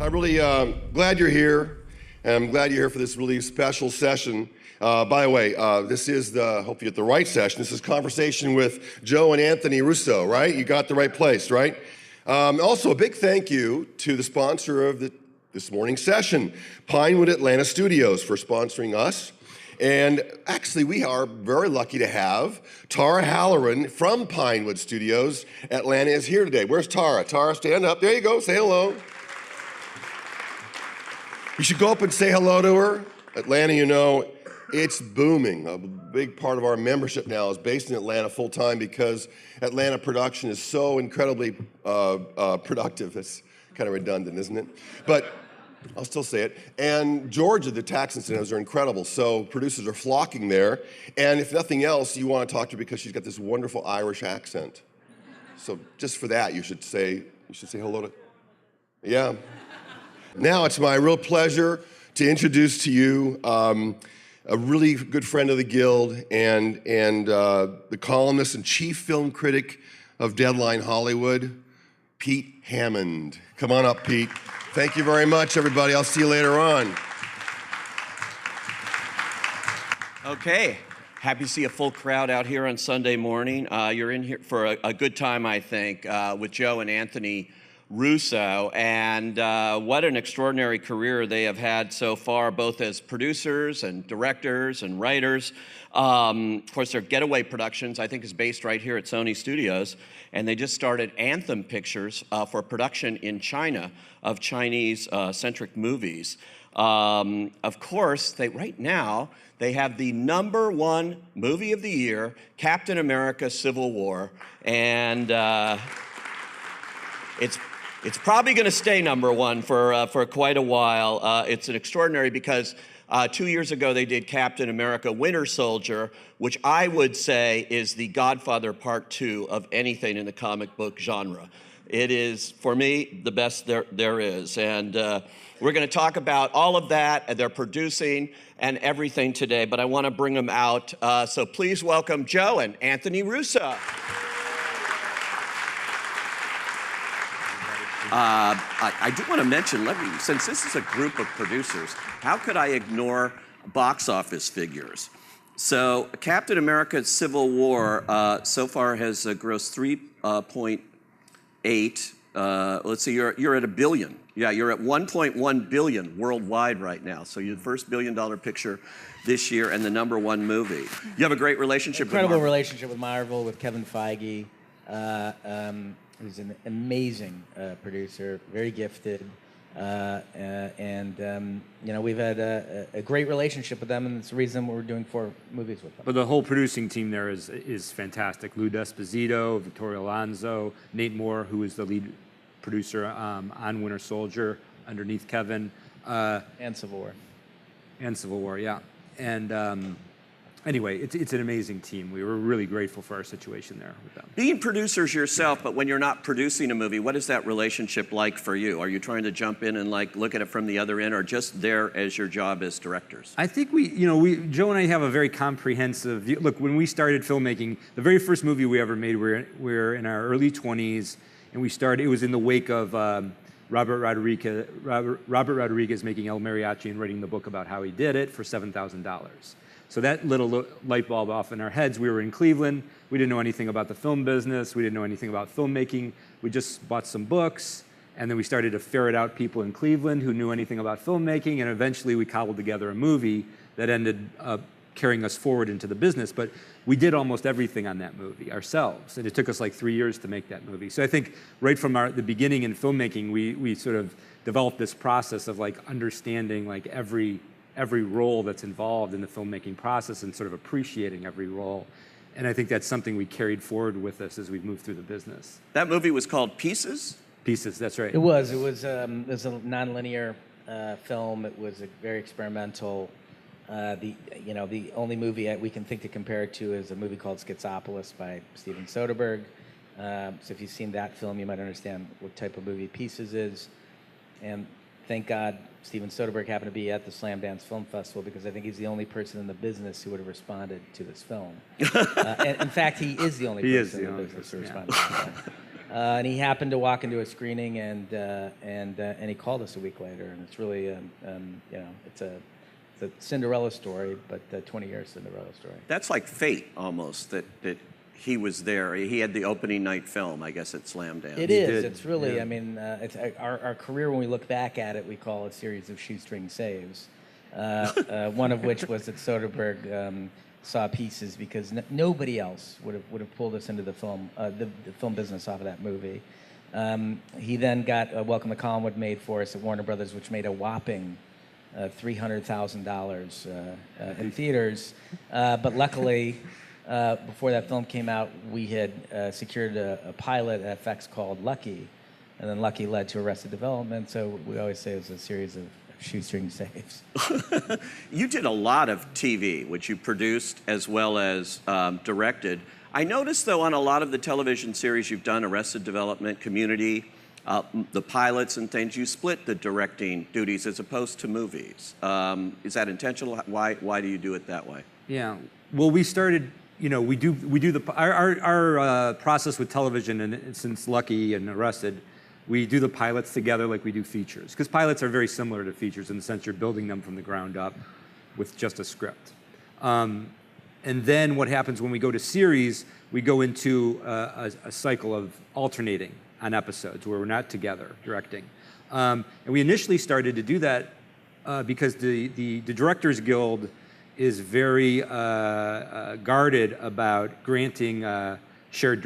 I'm really glad you're here, and I'm glad you're here for this really special session. By the way, this is hope you get the right session. This is Conversation with Joe and Anthony Russo, right? You got the right place, right? Also, a big thank you to the sponsor of this morning's session, Pinewood Atlanta Studios, for sponsoring us. And actually, we are very lucky to have Tara Halloran from Pinewood Studios. Atlanta is here today. Where's Tara? Tara, stand up. There you go. Say hello. You should go up and say hello to her. Atlanta, you know, it's booming. A big part of our membership now is based in Atlanta full-time because Atlanta production is so incredibly productive. It's kind of redundant, isn't it? But I'll still say it. And Georgia, the tax incentives are incredible, so producers are flocking there. And if nothing else, you want to talk to her because she's got this wonderful Irish accent. So just for that, you should say hello to. Yeah. Now it's my real pleasure to introduce to you a really good friend of the Guild and the columnist and chief film critic of Deadline Hollywood, Pete Hammond. Come on up, Pete. Thank you very much, everybody. I'll see you later on. Okay. Happy to see a full crowd out here on Sunday morning. You're in here for a good time, I think, with Joe and Anthony Russo. And what an extraordinary career they have had so far, both as producers and directors and writers. Of course, their Getaway Productions, I think, is based right here at Sony Studios. And they just started Anthem Pictures for production in China of Chinese-centric movies. Of course, right now, they have the #1 movie of the year, Captain America: Civil War. And it's probably going to stay #1 for quite a while. It's an extraordinary because 2 years ago they did Captain America: Winter Soldier, which I would say is the Godfather Part 2 of anything in the comic book genre. It is, for me, the best there is. And we're going to talk about all of that, and they're producing and everything today, but I want to bring them out. So please welcome Joe and Anthony Russo. I do want to mention, since this is a group of producers, how could I ignore box office figures? So Captain America: Civil War so far has grossed 3.8. Let's see, you're at $1 billion. Yeah, you're at 1.1 billion worldwide right now. So you're the first $1 billion picture this year and the #1 movie. You have a great relationship with Marvel. Incredible relationship with Marvel, with Kevin Feige. He's an amazing producer, very gifted, and you know, we've had a great relationship with them, and it's the reason we're doing 4 movies with them. But the whole producing team there is fantastic. Lou D'Esposito, Vittorio Alonso, Nate Moore, who is the lead producer on Winter Soldier, underneath Kevin. And Civil War. And Civil War, yeah. And anyway, it's an amazing team. We were really grateful for our situation there with them. Being producers yourself, but when you're not producing a movie, what is that relationship like for you? Are you trying to jump in and look at it from the other end, or just there as your job as directors? I think Joe and I have a very comprehensive view. Look, when we started filmmaking, the very first movie we ever made, we were in our early 20s, and it was in the wake of Robert Rodriguez making El Mariachi and writing the book about how he did it for $7,000. So that lit a light bulb off in our heads. We were in Cleveland. We didn't know anything about the film business. We didn't know anything about filmmaking. We just bought some books, and then we started to ferret out people in Cleveland who knew anything about filmmaking, and eventually we cobbled together a movie that ended up carrying us forward into the business. But we did almost everything on that movie ourselves, and it took us like 3 years to make that movie. So I think right from the beginning in filmmaking, we sort of developed this process of understanding every role that's involved in the filmmaking process and sort of appreciating every role. And I think that's something we carried forward with us as we've moved through the business. That movie was called Pieces? Pieces, that's right. It was a non-linear film. It was very experimental. The only movie we can think to compare it to is a movie called Schizopolis by Steven Soderbergh. So if you've seen that film, you might understand what type of movie Pieces is. And thank God Steven Soderbergh happened to be at the Slam Dance Film Festival, because I think he's the only person in the business who would have responded to this film. And in fact, he is the only person in the business who responded to this film. And he happened to walk into a screening, and he called us a week later. And it's really, it's a Cinderella story, but 20-year Cinderella story. That's like fate almost, that he was there. He had the opening night film, I guess, at Slamdance. It is. did, It's really, yeah. I mean, it's our career, when we look back at it, we call a series of shoestring saves. One of which was that Soderbergh saw pieces, because nobody else would have pulled us into the film business off of that movie. He then got Welcome to Collinwood made for us at Warner Brothers, which made a whopping $300,000 in theaters. But luckily, before that film came out, we had secured a pilot at FX called Lucky, and then Lucky led to Arrested Development. So we always say it was a series of shoestring saves. You did a lot of TV, which you produced as well as directed. I noticed, though, on a lot of the television series you've done, Arrested Development, Community, the pilots and things, you split the directing duties as opposed to movies. Is that intentional? Why do you do it that way? Yeah. Well, we started. We do our process with television, and since Lucky and Arrested, we do the pilots together like we do features, because pilots are very similar to features in the sense you're building them from the ground up with just a script. And then what happens when we go to series, we go into a cycle of alternating on episodes where we're not together directing. And we initially started to do that because the Directors Guild is very guarded about granting shared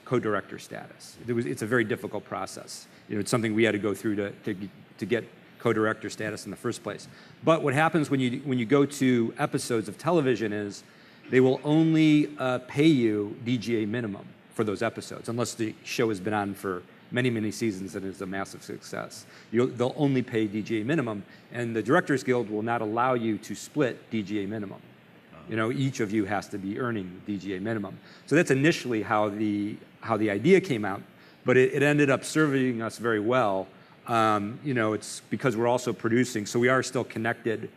co-director status. It's a very difficult process. It's something we had to go through to get co-director status in the first place. But what happens when you go to episodes of television is they will only pay you DGA minimum for those episodes, unless the show has been on for many, many seasons and is a massive success. They'll only pay DGA minimum, and the Directors Guild will not allow you to split DGA minimum. Each of you has to be earning DGA minimum. So that's initially how the idea came out, but it ended up serving us very well. It's because we're also producing, so we are still connected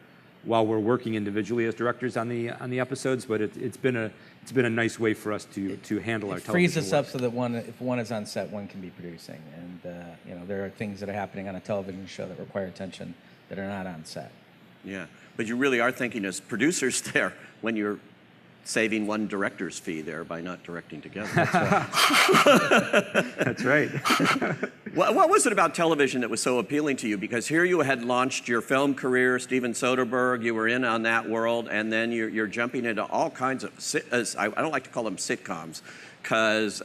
while we're working individually as directors on the episodes. But it's been a nice way for us to handle our television. Frees us work. up so that if one is on set, one can be producing, and there are things that are happening on a television show that require attention that are not on set. Yeah, but you really are thinking as producers there when you're saving one director's fee there by not directing together. That's right. What was it about television that was so appealing to you? Because here you had launched your film career, Steven Soderbergh, you were in on that world, and then you're jumping into all kinds of, I don't like to call them sitcoms, because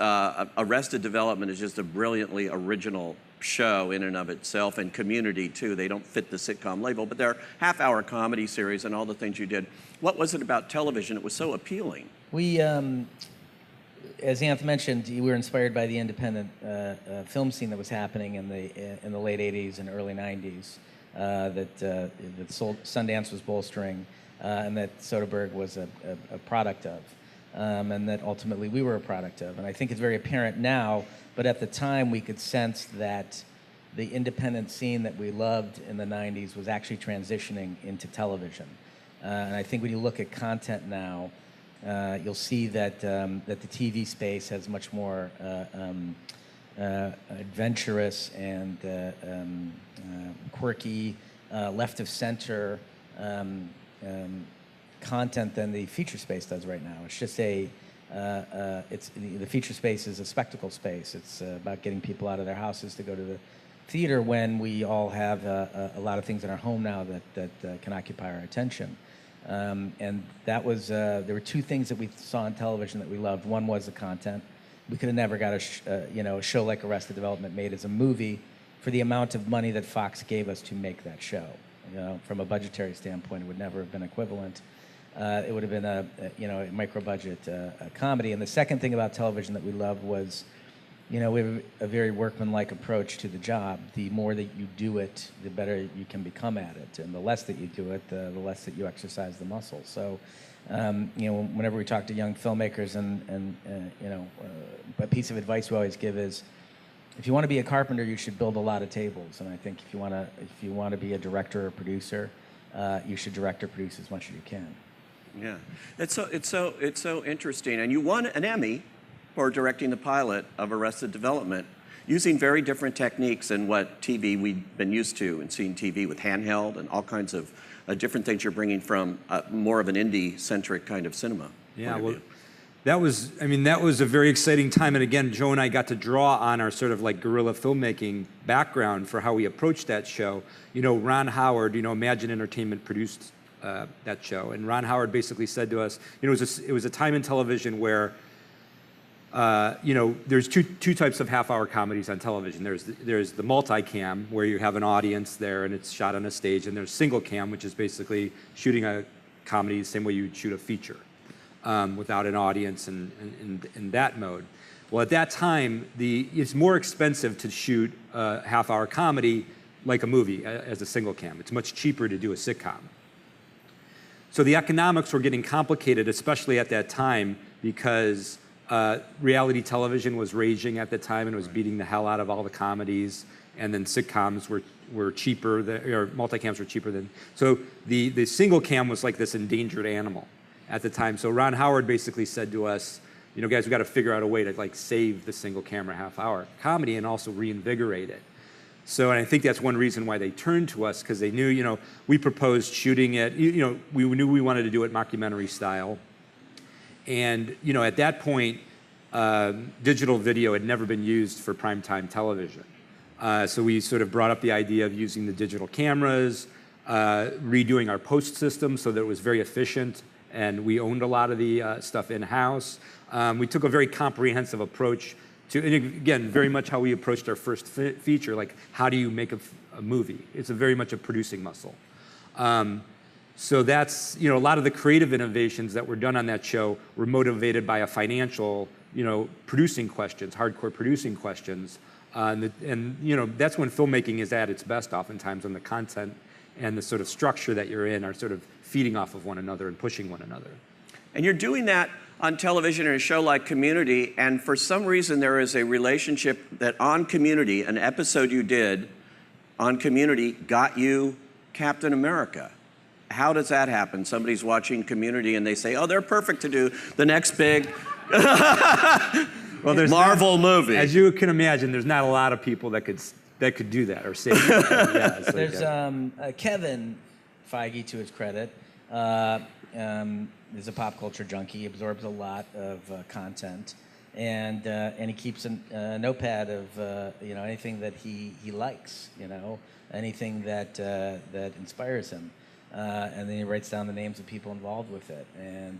Arrested Development is just a brilliantly original show in and of itself, and Community too. They don't fit the sitcom label, but they're half-hour comedy series and all the things you did. What was it about television that was so appealing? We, as Anth mentioned, we were inspired by the independent film scene that was happening in the late '80s and early '90s. That Sundance was bolstering, and that Soderbergh was a product of, and that ultimately we were a product of. And I think it's very apparent now, but at the time we could sense that the independent scene that we loved in the '90s was actually transitioning into television. And I think when you look at content now, you'll see that the TV space has much more adventurous and quirky, left of center content than the feature space does right now. It's just the feature space is a spectacle space. It's about getting people out of their houses to go to the theater when we all have a lot of things in our home now that can occupy our attention. And that was, there were two things that we saw on television that we loved. One was the content. We could have never got a show like Arrested Development made as a movie for the amount of money that Fox gave us to make that show. From a budgetary standpoint, it would never have been equivalent. It would have been a micro-budget comedy. And the second thing about television that we loved was, we have a very workmanlike approach to the job. The more that you do it, the better you can become at it. And the less that you do it, the less that you exercise the muscle. So, whenever we talk to young filmmakers, a piece of advice we always give is, if you want to be a carpenter, you should build a lot of tables. And I think if you want to be a director or producer, you should direct or produce as much as you can. Yeah, it's so interesting. And you won an Emmy for directing the pilot of Arrested Development, using very different techniques than what TV we've been used to and seeing TV with handheld and all kinds of different things you're bringing from more of an indie-centric kind of cinema. Yeah, well, that was a very exciting time. And again, Joe and I got to draw on our sort of like guerrilla filmmaking background for how we approached that show. You know, Ron Howard, Imagine Entertainment produced that show. And Ron Howard basically said to us, it was a time in television where there's two types of half-hour comedies on television. There's the multicam, where you have an audience there and it's shot on a stage, and there's single cam, which is basically shooting a comedy the same way you'd shoot a feature, without an audience and in that mode. Well, at that time, it's more expensive to shoot a half-hour comedy like a movie as a single cam. It's much cheaper to do a sitcom. So the economics were getting complicated, especially at that time, because reality television was raging at the time and was beating the hell out of all the comedies, and then sitcoms were cheaper, or multicams were cheaper than. So the single cam was like this endangered animal at the time. So Ron Howard basically said to us, guys, we got to figure out a way to like save the single camera half-hour comedy and also reinvigorate it. So, and I think that's one reason why they turned to us, because they knew, we proposed shooting it, we knew we wanted to do it mockumentary style. And, at that point, digital video had never been used for primetime television. So we sort of brought up the idea of using the digital cameras, redoing our post system so that it was very efficient, and we owned a lot of the stuff in-house. We took a very comprehensive approach to, and again, very much how we approached our first feature, like how do you make a movie? It's very much a producing muscle. So that's, a lot of the creative innovations that were done on that show were motivated by a financial, producing questions, hardcore producing questions. And that's when filmmaking is at its best oftentimes, when the content and the sort of structure that you're in are sort of feeding off of one another and pushing one another. And you're doing that on television in a show like Community, and for some reason there is a relationship that on Community, an episode you did on Community got you Captain America. How does that happen? Somebody's watching Community and they say, oh, they're perfect to do the next big Marvel movie. As you can imagine, there's not a lot of people that could do that or say that. There's Kevin Feige, to his credit, is a pop culture junkie. He absorbs a lot of content, and he keeps a notepad of anything that he likes, anything that inspires him, and then he writes down the names of people involved with it, and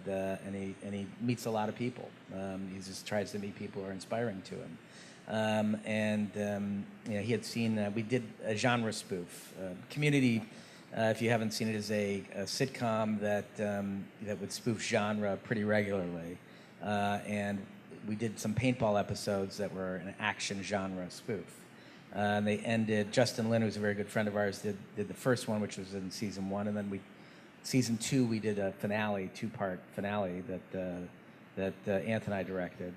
he meets a lot of people. He just tries to meet people who are inspiring to him, he had seen we did a genre spoof. Community, if you haven't seen it, is a sitcom that would spoof genre pretty regularly, and we did some paintball episodes that were an action genre spoof. And they ended. Justin Lin, who's a very good friend of ours, did the first one, which was in season 1, and then season 2 we did a finale, 2-part finale that Anthony and I directed.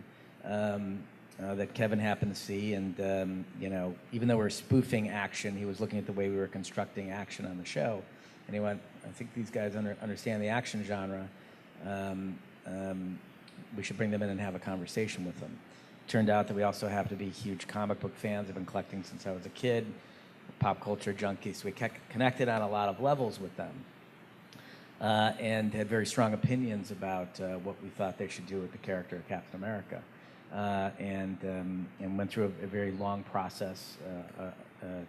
That Kevin happened to see, and even though we're spoofing action, he was looking at the way we were constructing action on the show, and he went, "I think these guys understand the action genre. We should bring them in and have a conversation with them." Turned out that we also happen to be huge comic book fans. I've been collecting since I was a kid, pop culture junkies. So we connected on a lot of levels with them, and had very strong opinions about what we thought they should do with the character of Captain America. And went through a very long process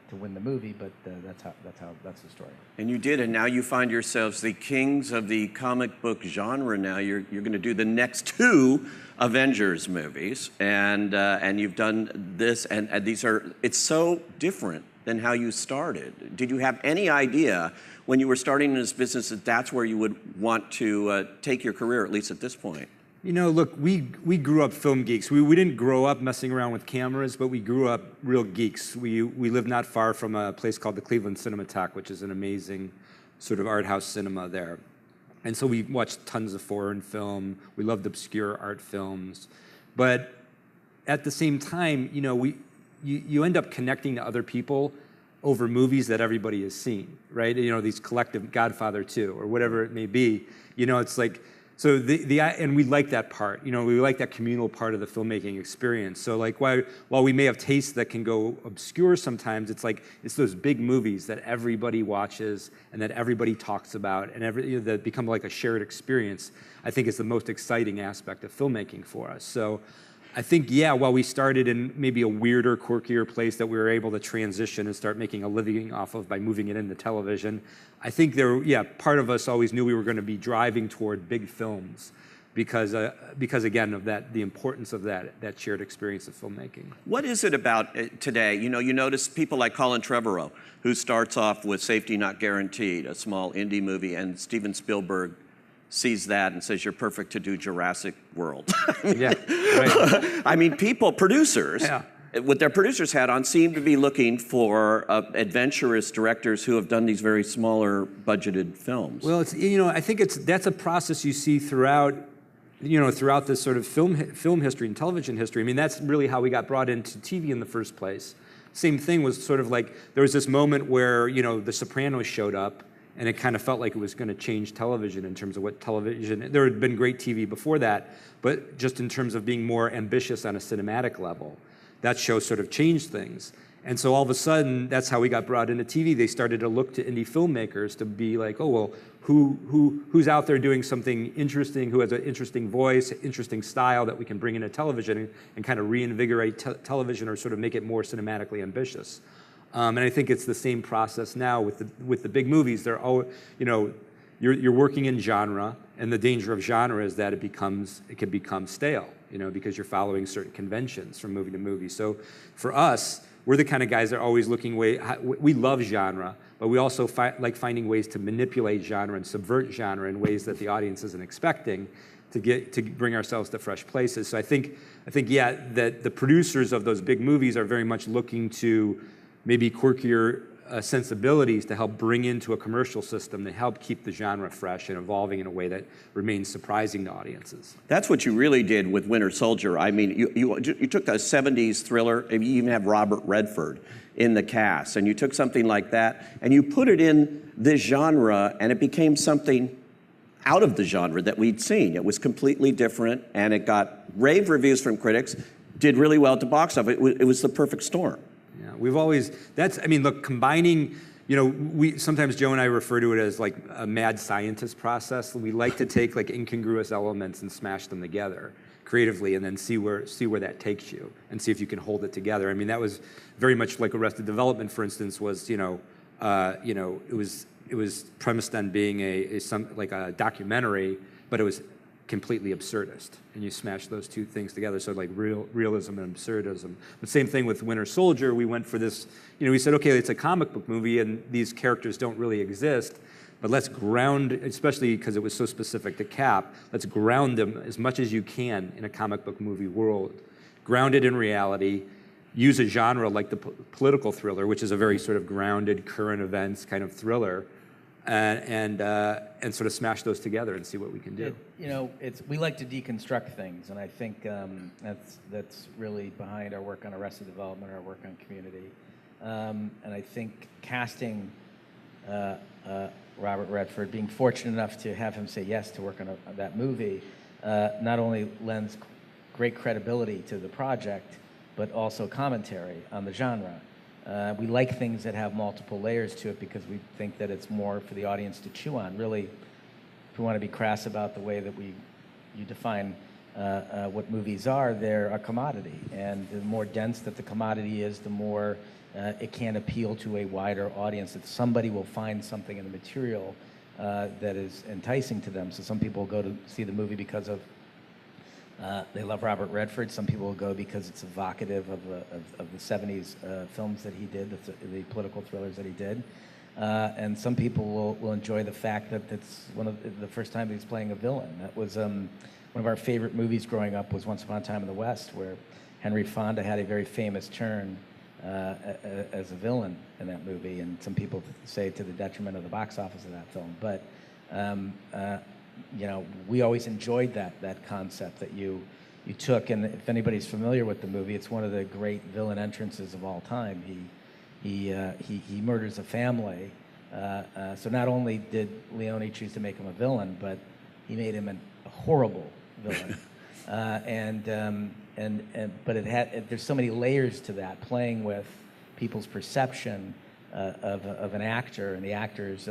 to win the movie, but that's the story. And you did, and now you find yourselves the kings of the comic book genre. Now you're going to do the next 2 Avengers movies, and you've done this, and it's so different than how you started. Did you have any idea when you were starting in this business that that's where you would want to take your career, at least at this point? Look, we grew up film geeks. We didn't grow up messing around with cameras, but we grew up real geeks. We lived not far from a place called the Cleveland Cinematheque, which is an amazing sort of art house cinema there. And so we watched tons of foreign film. We loved obscure art films. But at the same time, you end up connecting to other people over movies that everybody has seen, right? These collective Godfather 2 or whatever it may be. It's like, So and we like that part, we like that communal part of the filmmaking experience. So like while we may have tastes that can go obscure sometimes, it's those big movies that everybody watches and that everybody talks about and that become like a shared experience. I think is the most exciting aspect of filmmaking for us. So I think, while we started in maybe a weirder, quirkier place that we were able to transition and start making a living off of by moving it into television, I think part of us always knew we were going to be driving toward big films because again, of the importance of that shared experience of filmmaking. What is it about today? You notice people like Colin Trevorrow, who starts off with Safety Not Guaranteed, a small indie movie, and Steven Spielberg sees that and says, you're perfect to do Jurassic World. Yeah, right. I mean, producers, with their producer's hat on, seem to be looking for adventurous directors who have done these very smaller budgeted films. Well, I think that's a process you see throughout this sort of film history and television history. I mean, that's really how we got brought into TV in the first place. Same thing was sort of like, there was this moment where, The Sopranos showed up, and it kind of felt like it was going to change television in terms of what television. There had been great TV before that, but just in terms of being more ambitious on a cinematic level, that show sort of changed things. And so all of a sudden, that's how we got brought into TV. They started to look to indie filmmakers to be like, oh, well, who's out there doing something interesting, who has an interesting voice, interesting style that we can bring into television and kind of reinvigorate television or sort of make it more cinematically ambitious. And I think it's the same process now with the big movies. They're all, you're working in genre, and the danger of genre is that it can become stale, because you're following certain conventions from movie to movie. So for us, we're the kind of guys that are always looking we love genre, but we also like finding ways to manipulate genre and subvert genre in ways that the audience isn't expecting to bring ourselves to fresh places. So I think that the producers of those big movies are very much looking to maybe quirkier sensibilities to help bring into a commercial system to help keep the genre fresh and evolving in a way that remains surprising to audiences. That's what you really did with Winter Soldier. I mean, you took a 70s thriller, and you even have Robert Redford in the cast, and you took something like that, and you put it in this genre, and it became something out of the genre that we'd seen. It was completely different, and it got rave reviews from critics, did really well at the box office. It was the perfect storm. Combining, sometimes Joe and I refer to it as like a mad scientist process. We like to take like incongruous elements and smash them together creatively and then see where that takes you and see if you can hold it together. I mean, that was very much like Arrested Development, for instance, was, it was premised on being a documentary, but it was completely absurdist, and you smash those two things together, so like realism and absurdism. But same thing with Winter Soldier, we went for this, we said, okay, it's a comic book movie and these characters don't really exist, but let's ground, especially because it was so specific to Cap, let's ground them as much as you can in a comic book movie world. Ground it in reality, use a genre like the political thriller, which is a very sort of grounded current events kind of thriller, and sort of smash those together and see what we can do. We like to deconstruct things, and I think that's really behind our work on Arrested Development, our work on Community, and I think casting Robert Redford, being fortunate enough to have him say yes to work on that movie, not only lends great credibility to the project, but also commentary on the genre. We like things that have multiple layers to it because we think that it's more for the audience to chew on. Really, if we want to be crass about the way that you define what movies are, they're a commodity. And the more dense that the commodity is, the more it can appeal to a wider audience, that somebody will find something in the material that is enticing to them. So some people go to see the movie because of they love Robert Redford. Some people will go because it's evocative of the 70s films that he did, the political thrillers that he did. And some people will enjoy the fact that it's one of the first time he's playing a villain. That was one of our favorite movies growing up was Once Upon a Time in the West, where Henry Fonda had a very famous turn as a villain in that movie. And some people say to the detriment of the box office of that film. But we always enjoyed that concept that you took, and if anybody's familiar with the movie, it's one of the great villain entrances of all time. He murders a family. So not only did Leone choose to make him a villain, but he made him horrible villain. But there's so many layers to that, playing with people's perception of an actor and the actor's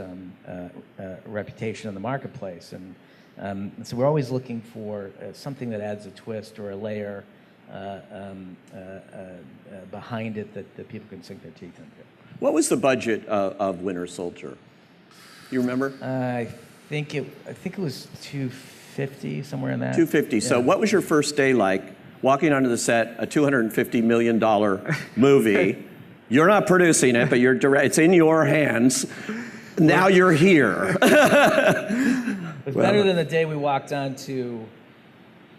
reputation in the marketplace. And so we're always looking for something that adds a twist or a layer behind it that people can sink their teeth into. What was the budget of Winter Soldier? You remember? I think it was $250, somewhere in that. $250. Yeah. So what was your first day like, walking onto the set, a $250 million movie? You're not producing it, but it's in your hands. Now you're here. It was better than the day we walked on to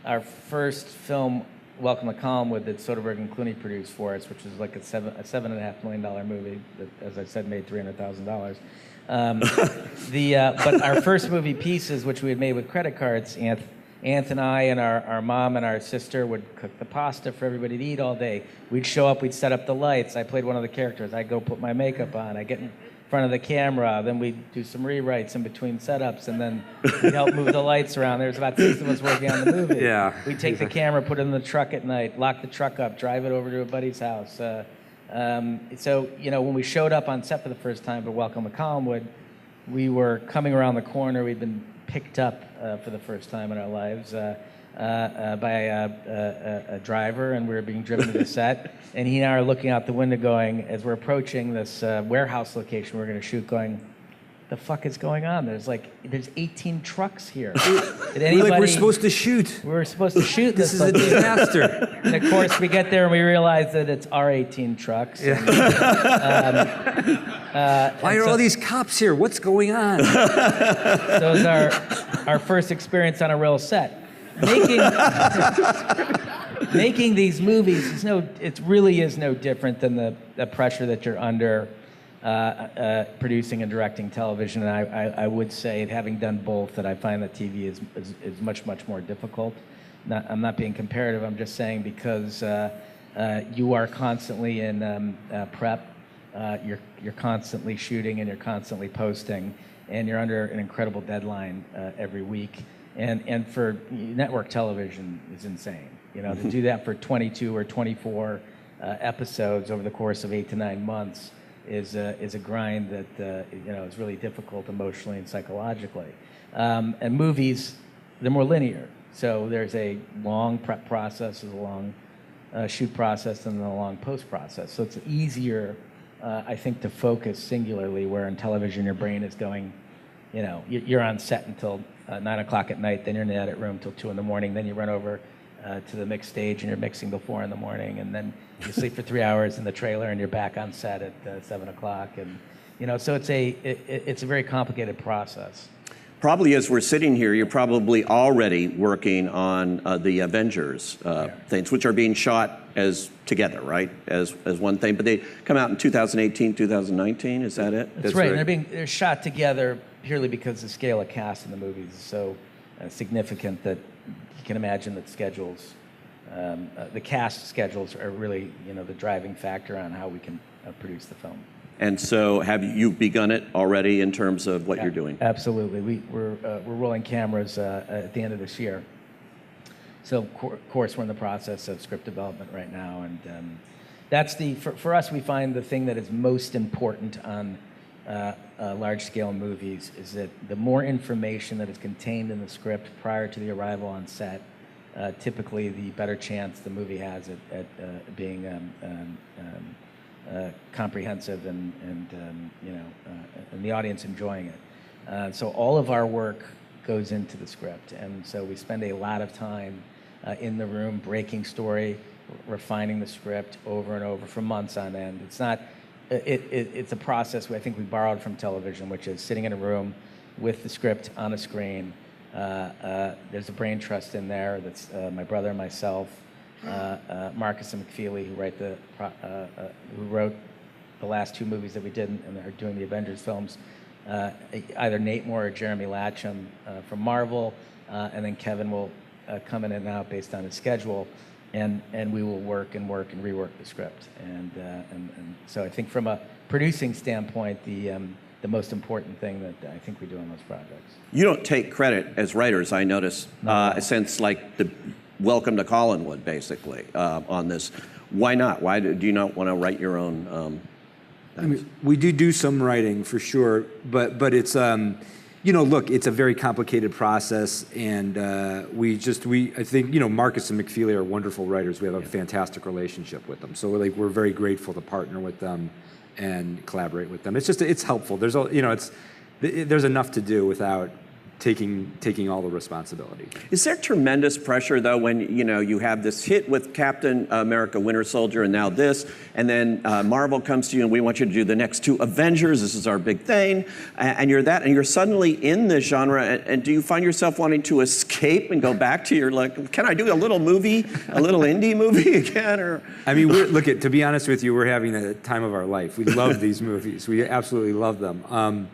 our first film, Welcome to Columnist, that Soderbergh and Clooney produced for us, which was like a $7.5 million movie that, as I said, made $300,000. But our first movie, Pieces, which we had made with credit cards, Anth and I and our mom and our sister would cook the pasta for everybody to eat all day. We'd show up, we'd set up the lights. I played one of the characters. I'd go put my makeup on. I'd get in front of the camera. Then we'd do some rewrites in between setups, and then we'd help move the lights around. There was about 6 of us working on the movie. Yeah. We'd take the camera, put it in the truck at night, lock the truck up, drive it over to a buddy's house. So, when we showed up on set for the first time for Welcome to Collinwood, we were coming around the corner. We'd been picked up for the first time in our lives by a driver, and we were being driven to the set. And he and I are looking out the window going, as we're approaching this warehouse location we're going to shoot, going, the fuck is going on? There's 18 trucks here. Did anybody, we're supposed to shoot. We were supposed to shoot This is a disaster. And of course, we get there and we realize that it's our 18 trucks. Yeah. Why are all these cops here? What's going on? So it was our first experience on a real set. Making these movies it really is no different than the pressure that you're under producing and directing television. And I would say, having done both, that I find that TV is much, much more difficult. I'm not being comparative. I'm just saying because you are constantly in prep. You're constantly shooting and you're constantly posting, and you're under an incredible deadline every week. And for network television is insane. To do that for 22 or 24 episodes over the course of 8 to 9 months is a grind that is really difficult emotionally and psychologically. And movies, they're more linear. So there's a long prep process, there's a long shoot process, and then a long post process. So it's easier, I think, to focus singularly, where in television your brain is going, you're on set until 9 o'clock at night, then you're in the edit room till 2 in the morning, then you run over to the mix stage and you're mixing till 4 in the morning, and then you sleep for 3 hours in the trailer and you're back on set at 7 o'clock. And so it's a very complicated process. Probably as we're sitting here, you're probably already working on the Avengers things, which are being shot as together, right? As one thing, but they come out in 2018, 2019. Is that it? That's right. They're shot together purely because the scale of cast in the movies is so significant that you can imagine that schedules, the cast schedules, are really the driving factor on how we can produce the film. And so, have you begun it already in terms of what you're doing? Absolutely. We're rolling cameras at the end of this year. So of course we're in the process of script development right now, and that's for us, we find the thing that is most important on large-scale movies is that the more information that is contained in the script prior to the arrival on set, typically the better chance the movie has at being comprehensive and the audience enjoying it. So all of our work goes into the script, and so we spend a lot of time in the room breaking story, refining the script over and over for months on end. It's not. It's a process I think we borrowed from television, which is sitting in a room with the script on a screen. There's a brain trust in there. That's my brother and myself. Marcus and McFeely, who wrote the last 2 movies that we did and are doing the Avengers films, either Nate Moore or Jeremy Latcham from Marvel, and then Kevin will come in and out based on his schedule, and we will work and rework the script. And so I think from a producing standpoint, the the most important thing that I think we do on those projects. You don't take credit as writers, I notice, since like the welcome to Collinwood, basically, on this. Why not? Why do you not want to write your own? I mean, we do some writing for sure, but it's look, it's a very complicated process, and I think Marcus and McFeely are wonderful writers. We have a fantastic relationship with them, so we're very grateful to partner with them and collaborate with them. It's helpful. There's there's enough to do without taking all the responsibility. Is there tremendous pressure though when you have this hit with Captain America: Winter Soldier and now this, and then Marvel comes to you and we want you to do the next 2 Avengers, this is our big thing, and you're suddenly in this genre, and do you find yourself wanting to escape and go back to your can I do a little movie, a little indie movie again? Or I mean, to be honest with you, we're having the time of our life. We love these movies. We absolutely love them.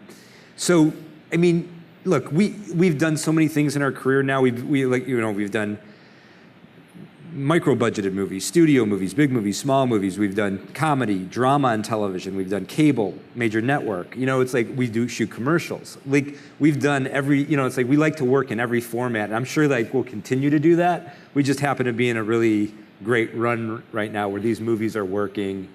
So I mean, look, we've done so many things in our career now. We've done micro-budgeted movies, studio movies, big movies, small movies. We've done comedy, drama on television. We've done cable, major network. It's like we do shoot commercials. Like we've done every. It's like we like to work in every format. And I'm sure we'll continue to do that. We just happen to be in a really great run right now where these movies are working,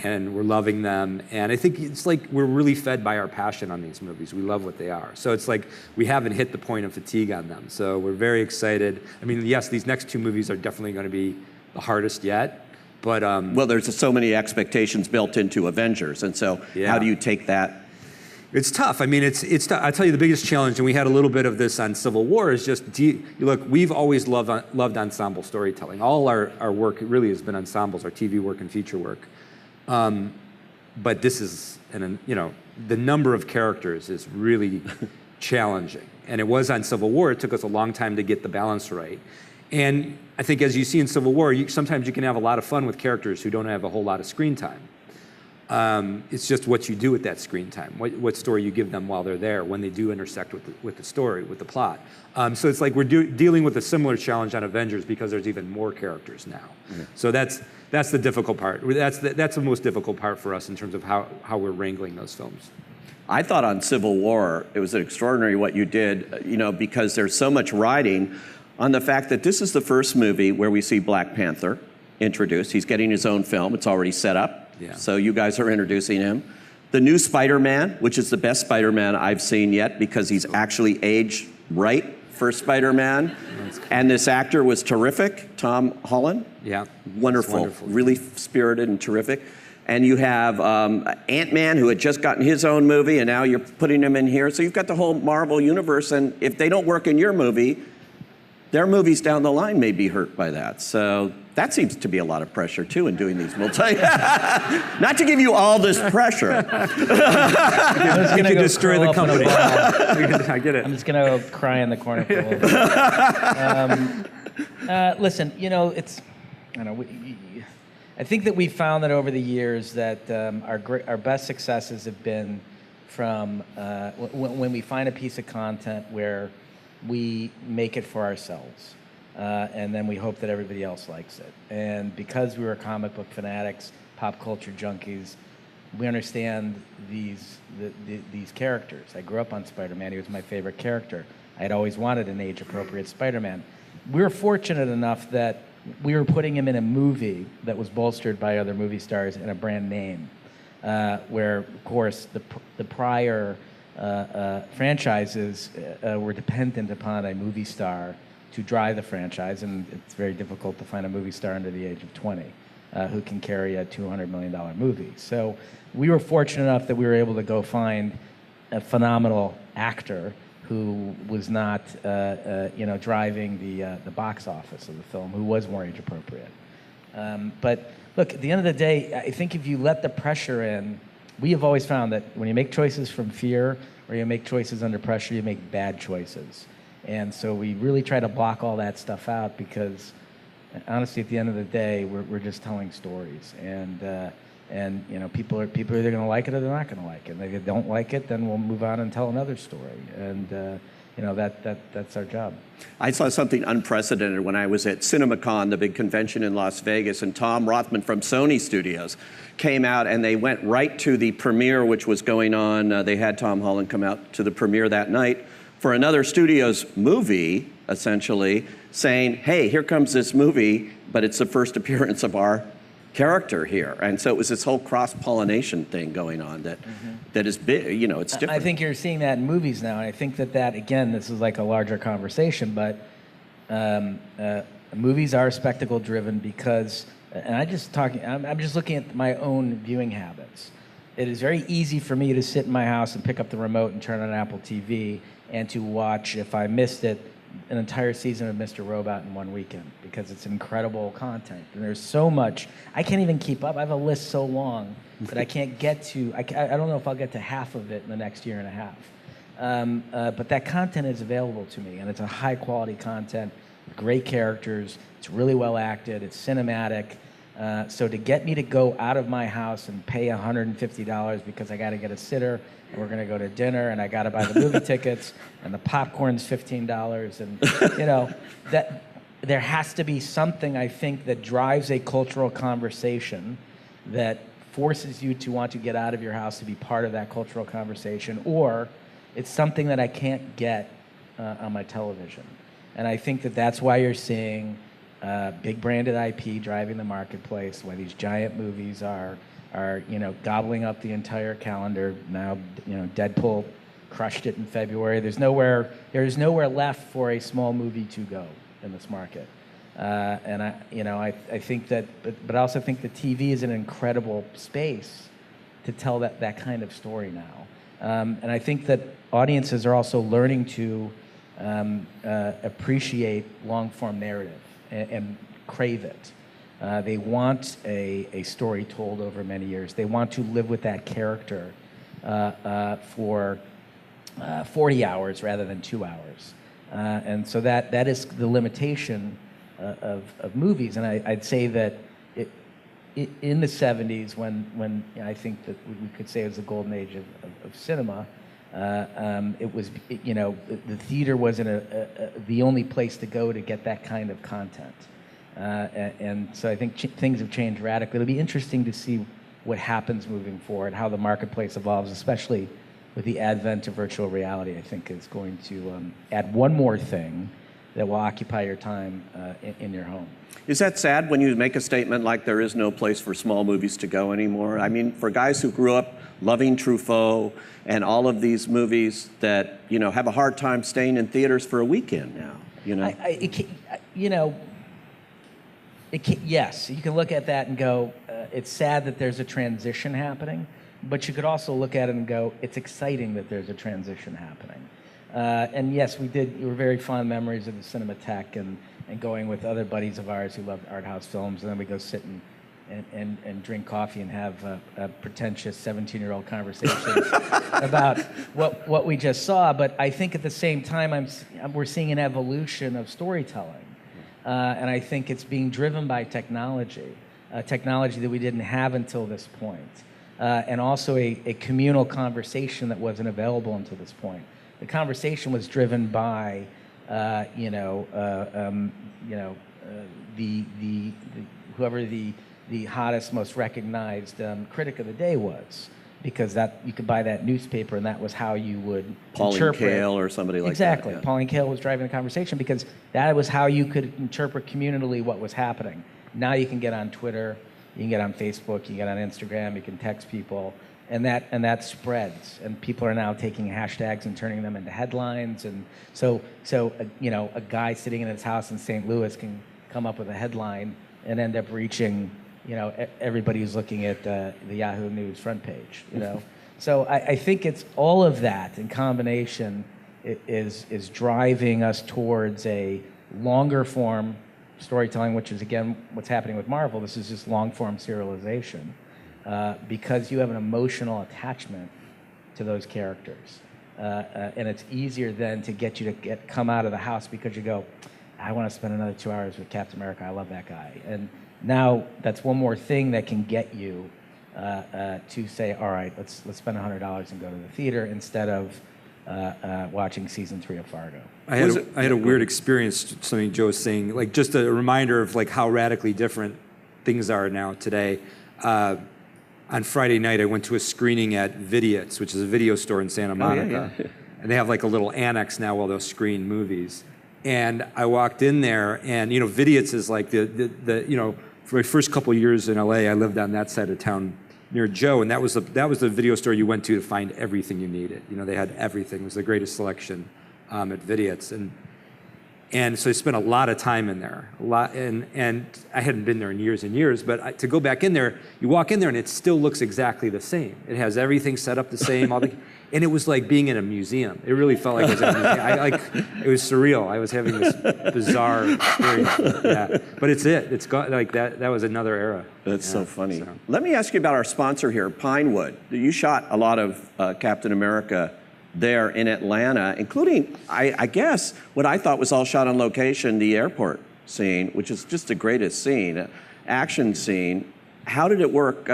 and we're loving them. And I think it's like we're really fed by our passion on these movies. We love what they are. So it's like we haven't hit the point of fatigue on them. So we're very excited. I mean, yes, these next 2 movies are definitely going to be the hardest yet. But well, there's so many expectations built into Avengers, and so how do you take that? It's tough. I mean, it's tough. I'll tell you the biggest challenge, and we had a little bit of this on Civil War, is just, look, we've always loved ensemble storytelling. All our work really has been ensembles, our TV work and feature work. But this is, the number of characters is really challenging. And it was on Civil War. It took us a long time to get the balance right. And I think as you see in Civil War, sometimes you can have a lot of fun with characters who don't have a whole lot of screen time. It's just what you do with that screen time, what story you give them while they're there, when they do intersect with the story, with the plot. So it's like we're dealing with a similar challenge on Avengers because there's even more characters now. Yeah. So that's the difficult part. That's the most difficult part for us in terms of how we're wrangling those films. I thought on Civil War, it was extraordinary what you did, because there's so much riding on the fact that this is the first movie where we see Black Panther introduced. He's getting his own film. It's already set up. Yeah. So you guys are introducing him. The new Spider-Man, which is the best Spider-Man I've seen yet because he's actually aged right for Spider-Man. Cool. And this actor was terrific, Tom Holland. Yeah. Wonderful. Really spirited and terrific. And you have Ant-Man, who had just gotten his own movie, and now you're putting him in here. So you've got the whole Marvel universe, and if they don't work in your movie, their movies down the line may be hurt by that. So that seems to be a lot of pressure, too, in doing these Not to give you all this pressure. You could destroy the company. I get it. I'm just going to cry in the corner for a little bit. Listen, it's... I think that we've found that over the years that our best successes have been from when we find a piece of content where we make it for ourselves, and then we hope that everybody else likes it. And because we were comic book fanatics, pop culture junkies, we understand these characters. I grew up on Spider-Man. He was my favorite character. I had always wanted an age-appropriate Spider-Man. We were fortunate enough that we were putting him in a movie that was bolstered by other movie stars and a brand name, where, of course, the prior franchises were dependent upon a movie star to drive the franchise, and it's very difficult to find a movie star under the age of 20 who can carry a $200 million movie. So we were fortunate enough that we were able to go find a phenomenal actor who was not, driving the box office of the film, who was more age appropriate. But look, at the end of the day, I think if you let the pressure in, we have always found that when you make choices from fear or you make choices under pressure, you make bad choices. And so we really try to block all that stuff out because, honestly, at the end of the day, we're just telling stories. And people are either going to like it or they're not going to like it. And if they don't like it, then we'll move on and tell another story. And that's our job. I saw something unprecedented when I was at CinemaCon, the big convention in Las Vegas, and Tom Rothman from Sony Studios came out, and they went right to the premiere, which was going on. They had Tom Holland come out to the premiere that night for another studio's movie, essentially, saying, hey, here comes this movie, but it's the first appearance of our character here. And so it was this whole cross-pollination thing going on that is big, it's different. I think you're seeing that in movies now, and I think that again, this is like a larger conversation, but movies are spectacle driven because, and I'm just looking at my own viewing habits. It is very easy for me to sit in my house and pick up the remote and turn on Apple TV and to watch, if I missed it, an entire season of Mr. Robot in one weekend, because it's incredible content. And there's so much, I can't even keep up. I have a list so long that I can't get to, I don't know if I'll get to half of it in the next year and a half. But that content is available to me, and it's a high quality content, great characters, it's really well acted, it's cinematic. So to get me to go out of my house and pay $150 because I got to get a sitter, and we're going to go to dinner, and I got to buy the movie tickets, and the popcorn's $15, and that there has to be something, I think, that drives a cultural conversation that forces you to want to get out of your house to be part of that cultural conversation, or it's something that I can't get on my television. And I think that's why you're seeing big branded IP driving the marketplace, why these giant movies are gobbling up the entire calendar. Now, Deadpool crushed it in February. There's nowhere left for a small movie to go in this market. And I think that, but I also think the TV is an incredible space to tell that kind of story now. And I think that audiences are also learning to appreciate long-form narrative and crave it. They want a story told over many years. They want to live with that character for 40 hours rather than 2 hours. And so that is the limitation of movies. And I'd say that in the 70s, when I think that we could say it was the golden age of cinema, it was, the theater wasn't the only place to go to get that kind of content. And so I think things have changed radically. It'll be interesting to see what happens moving forward, how the marketplace evolves, especially with the advent of virtual reality. I think is going to add one more thing that will occupy your time in your home. Is that sad when you make a statement like there is no place for small movies to go anymore? I mean, for guys who grew up loving Truffaut and all of these movies that, have a hard time staying in theaters for a weekend now, Yes, you can look at that and go, it's sad that there's a transition happening, but you could also look at it and go, it's exciting that there's a transition happening. And yes, we were very fond memories of the Cinematheque and going with other buddies of ours who loved art house films, and then we go sit and drink coffee and have pretentious 17-year-old conversations about what we just saw. But I think at the same time, we're seeing an evolution of storytelling. And I think it's being driven by technology that we didn't have until this point, and also a communal conversation that wasn't available until this point. The conversation was driven by, whoever the hottest, most recognized critic of the day was, because that you could buy that newspaper and that was how you would Pauline Kael or somebody like exactly. that. Yeah. Pauline Kael was driving the conversation because that was how you could interpret communally what was happening. Now you can get on Twitter, you can get on Facebook, you can get on Instagram, you can text people, and that spreads. And people are now taking hashtags and turning them into headlines. And so a guy sitting in his house in St. Louis can come up with a headline and end up reaching everybody who's looking at the Yahoo News front page. So I think it's all of that in combination is driving us towards a longer form storytelling, which is again what's happening with Marvel. This is just long form serialization, because you have an emotional attachment to those characters, and it's easier then to get you to come out of the house because you go, I want to spend another 2 hours with Captain America. I love that guy. And now that's one more thing that can get you to say, all right, let's spend $100 and go to the theater instead of watching season 3 of Fargo. I had a weird experience, something Joe was saying, like just a reminder of like how radically different things are now today. On Friday night, I went to a screening at Vidiot's, which is a video store in Santa Monica. Yeah. And they have like a little annex now where they'll screen movies. And I walked in there, and Vidiot's is like the for my first couple of years in LA, I lived on that side of town near Joe, and that was the video store you went to find everything you needed. They had everything. It was the greatest selection at Vidiot's, and so I spent a lot of time in there, and I hadn't been there in years and years, but to go back in there, you walk in there and it still looks exactly the same. It has everything set up the same, and it was like being in a museum. It really felt like I was in a museum. It was surreal. I was having this bizarre experience. Yeah, but it's got like that. That was another era. That's so funny. Let me ask you about our sponsor here, Pinewood. You shot a lot of Captain America there in Atlanta, including, I guess, what I thought was all shot on location, the airport scene, which is just the greatest scene, action scene. How did it work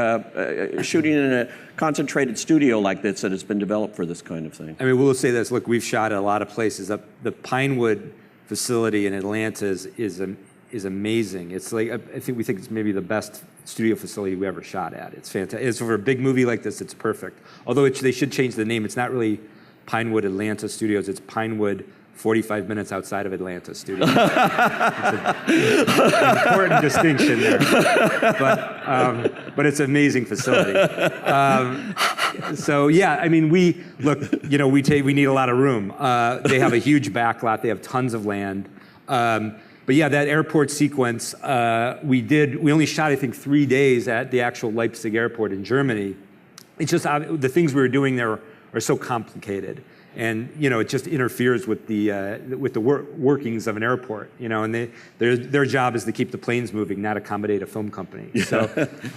shooting in a concentrated studio like this that has been developed for this kind of thing? I mean, we'll say this. Look, we've shot at a lot of places. The Pinewood facility in Atlanta is amazing. It's like we think it's maybe the best studio facility we ever shot at. It's fantastic. It's for a big movie like this. It's perfect. Although they should change the name. It's not really Pinewood Atlanta Studios. It's Pinewood 45 minutes outside of Atlanta Studios. It's an important distinction there. But it's an amazing facility. So yeah, I mean, we need a lot of room. They have a huge backlot. They have tons of land. But yeah, that airport sequence, we only shot, I think, 3 days at the actual Leipzig airport in Germany. It's just, the things we were doing there are so complicated. And, it just interferes with the workings of an airport, and their job is to keep the planes moving, not accommodate a film company. So,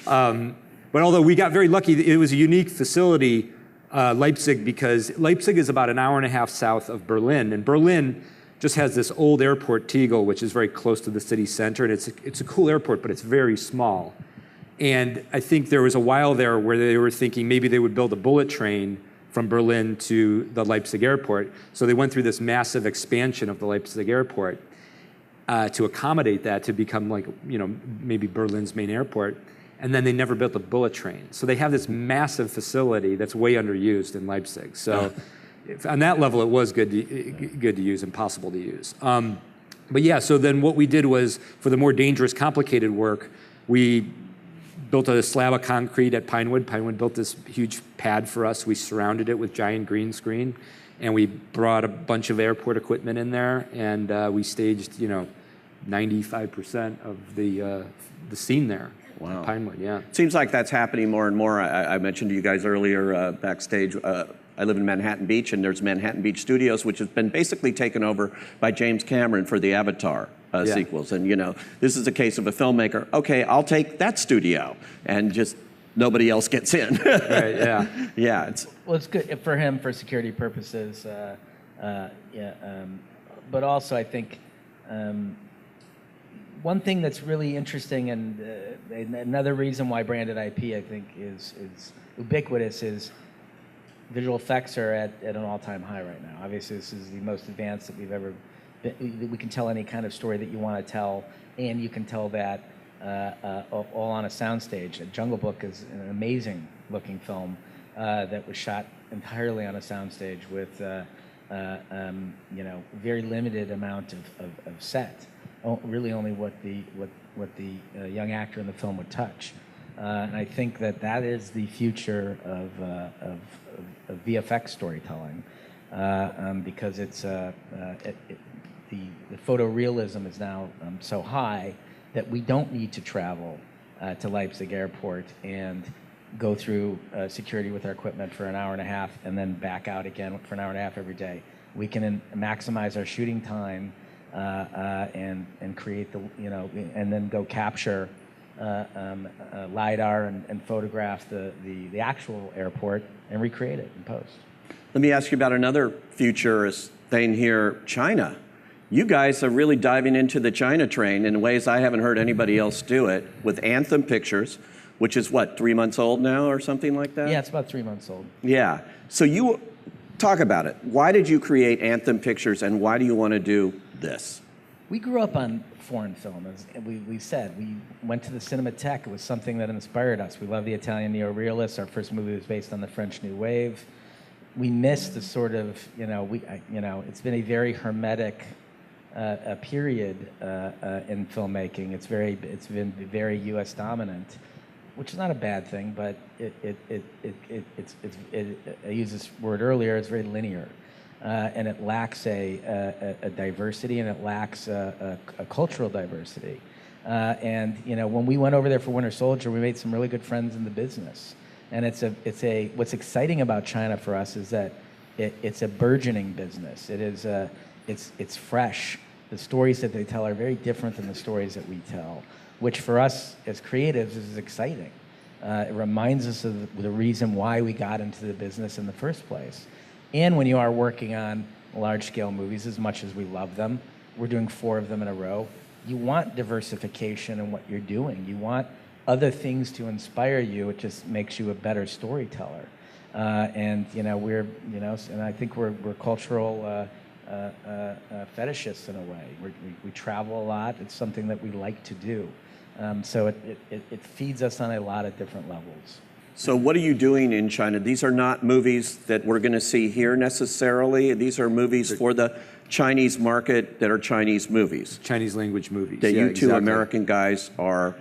but although we got very lucky, it was a unique facility, Leipzig, because Leipzig is about an hour and a half south of Berlin, and Berlin just has this old airport, Tegel, which is very close to the city center, and it's a cool airport, but it's very small. And I think there was a while there where they were thinking maybe they would build a bullet train from Berlin to the Leipzig airport. So they went through this massive expansion of the Leipzig airport to accommodate that, to become like, maybe Berlin's main airport. And then they never built a bullet train. So they have this massive facility that's way underused in Leipzig. So on that level, it was good to use and possible to use. But yeah, so then what we did was, for the more dangerous, complicated work, we built a slab of concrete at Pinewood. Pinewood built this huge pad for us. We surrounded it with giant green screen, and we brought a bunch of airport equipment in there, and we staged, 95% of the scene there. Wow. At Pinewood, yeah. Seems like that's happening more and more. I mentioned to you guys earlier backstage, I live in Manhattan Beach, and there's Manhattan Beach Studios, which has been basically taken over by James Cameron for the Avatar sequels. And, this is a case of a filmmaker, okay, I'll take that studio, and just nobody else gets in. Right, yeah. Yeah. Well, it's good for him for security purposes. But also, I think one thing that's really interesting, and another reason why branded IP, I think, is ubiquitous, is visual effects are at an all-time high right now. Obviously, this is the most advanced that we've ever been. We can tell any kind of story that you want to tell, and you can tell that all on a soundstage. Jungle Book is an amazing-looking film that was shot entirely on a soundstage with very limited amount of set. Really, only what the young actor in the film would touch. And I think that is the future of VFX storytelling, because it's the photorealism is now so high that we don't need to travel to Leipzig airport and go through security with our equipment for an hour and a half and then back out again for an hour and a half every day. We can maximize our shooting time and create and then go capture LiDAR and photograph the actual airport and recreate it in post. Let me ask you about another futurist thing here, China. You guys are really diving into the China train in ways I haven't heard anybody else do it, with Anthem Pictures, which is what, 3 months old now or something like that? Yeah, it's about 3 months old. Yeah. So Talk about it. Why did you create Anthem Pictures, and why do you want to do this? We grew up on foreign film, as we said. We went to the Cinematheque. It was something that inspired us. We love the Italian neorealists. Our first movie was based on the French New Wave. We missed the sort of, it's been a very hermetic period in filmmaking. It's been very U.S. dominant, which is not a bad thing, but I used this word earlier. It's very linear. And it lacks a diversity, and it lacks a cultural diversity. And when we went over there for Winter Soldier, we made some really good friends in the business. And what's exciting about China for us is that it's a burgeoning business. It's fresh. The stories that they tell are very different than the stories that we tell, which for us as creatives is exciting. It reminds us of the reason why we got into the business in the first place. And when you are working on large-scale movies, as much as we love them, we're doing 4 of them in a row, you want diversification in what you're doing. You want other things to inspire you. It just makes you a better storyteller. And I think we're cultural fetishists in a way. We travel a lot. It's something that we like to do. So it feeds us on a lot of different levels. So what are you doing in China? These are not movies that we're going to see here necessarily. These are movies for the Chinese market that are Chinese movies. Chinese language movies. That you two American guys are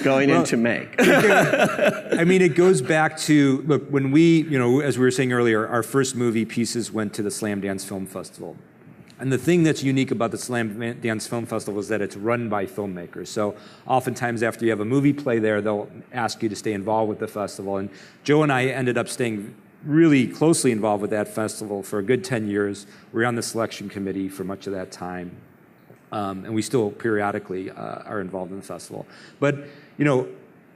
going in to make. I mean, it goes back to, look, when we, as we were saying earlier, our first movie, Pieces, went to the Slam Dance Film Festival. And the thing that's unique about the Slam Dance Film Festival is that it's run by filmmakers. So oftentimes after you have a movie play there, they'll ask you to stay involved with the festival. And Joe and I ended up staying really closely involved with that festival for a good 10 years. We were on the selection committee for much of that time. And we still periodically are involved in the festival. But,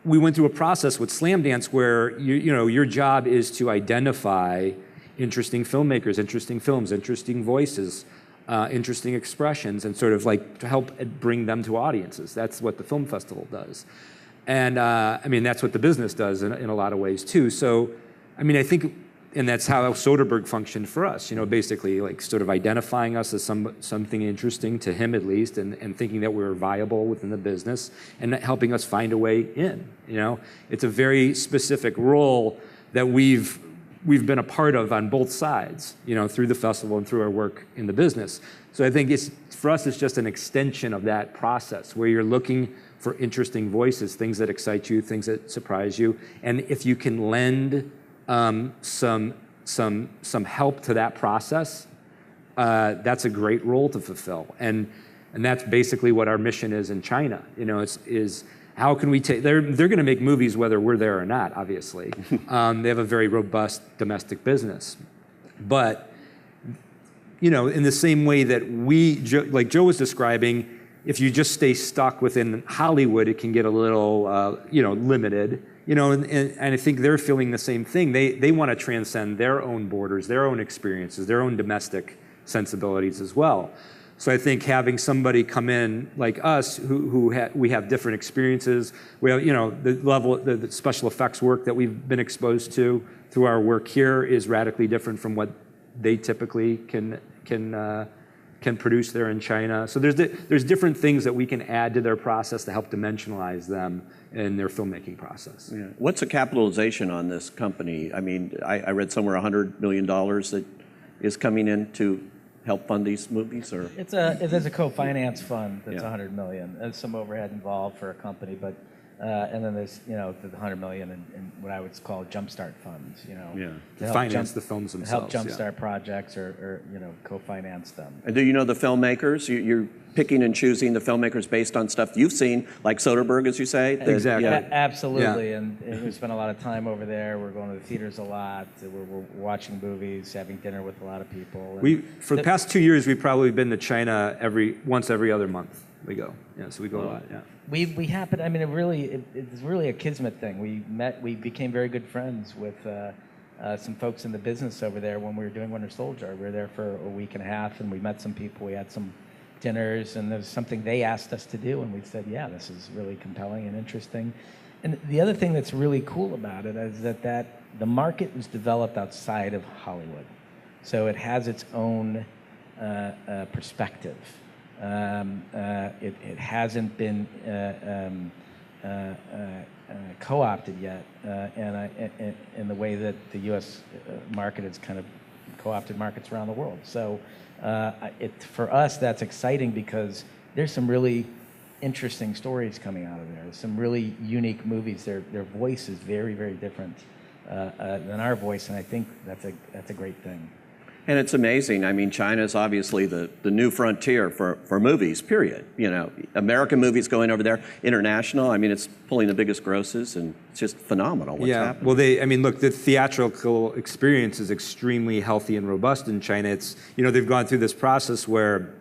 we went through a process with Slam Dance where, your job is to identify interesting filmmakers, interesting films, interesting voices, interesting expressions, and sort of like to help bring them to audiences. That's what the film festival does. And that's what the business does in a lot of ways too. So, I think, and that's how Soderbergh functioned for us, basically like sort of identifying us as something interesting to him at least, and thinking that we were viable within the business and helping us find a way in, It's a very specific role that we've been a part of on both sides, through the festival and through our work in the business. So I think for us, it's just an extension of that process where you're looking for interesting voices, things that excite you, things that surprise you. And if you can lend some help to that process, that's a great role to fulfill. And that's basically what our mission is in China. Is how can we take, they're going to make movies whether we're there or not, obviously. They have a very robust domestic business. But, in the same way that like Joe was describing, if you just stay stuck within Hollywood, it can get a little, limited. And I think they're feeling the same thing. They want to transcend their own borders, their own experiences, their own domestic sensibilities as well. So I think having somebody come in like us, we have different experiences. We have, the special effects work that we've been exposed to through our work here is radically different from what they typically can produce there in China. So there's different things that we can add to their process to help dimensionalize them in their filmmaking process. Yeah. What's the capitalization on this company? I read somewhere $100 million that is coming in to help fund these movies, or there's a co-finance fund that's $100 million. There's some overhead involved for a company, but and then there's the $100 million in what I would call jumpstart funds. To finance the films themselves, help jumpstart projects or co-finance them. And do you know the filmmakers? You're picking and choosing the filmmakers based on stuff you've seen, like Soderbergh, as you say. Exactly. Absolutely, and we spend a lot of time over there. We're going to the theaters a lot. We're watching movies, having dinner with a lot of people. For the past 2 years, we've probably been to China once every other month. We go, so we go a lot, We happen. It's really a kismet thing. We became very good friends with some folks in the business over there when we were doing Winter Soldier. We were there for a week and a half, and we met some people. We had some dinners, and there's something they asked us to do, and we said, yeah, this is really compelling and interesting. And the other thing that's really cool about it is that the market was developed outside of Hollywood. So it has its own perspective. It hasn't been co-opted yet in the way that the U.S. market has kind of co-opted markets around the world. So for us, that's exciting because there's some really interesting stories coming out of there. There's some really unique movies. Their voice is very, very different than our voice, and I think that's a great thing. And it's amazing. I mean, China is obviously the new frontier for movies, period. You know, American movies going over there, international. I mean, it's pulling the biggest grosses, and it's just phenomenal what's happening. Well, look, the theatrical experience is extremely healthy and robust in China. It's, they've gone through this process where,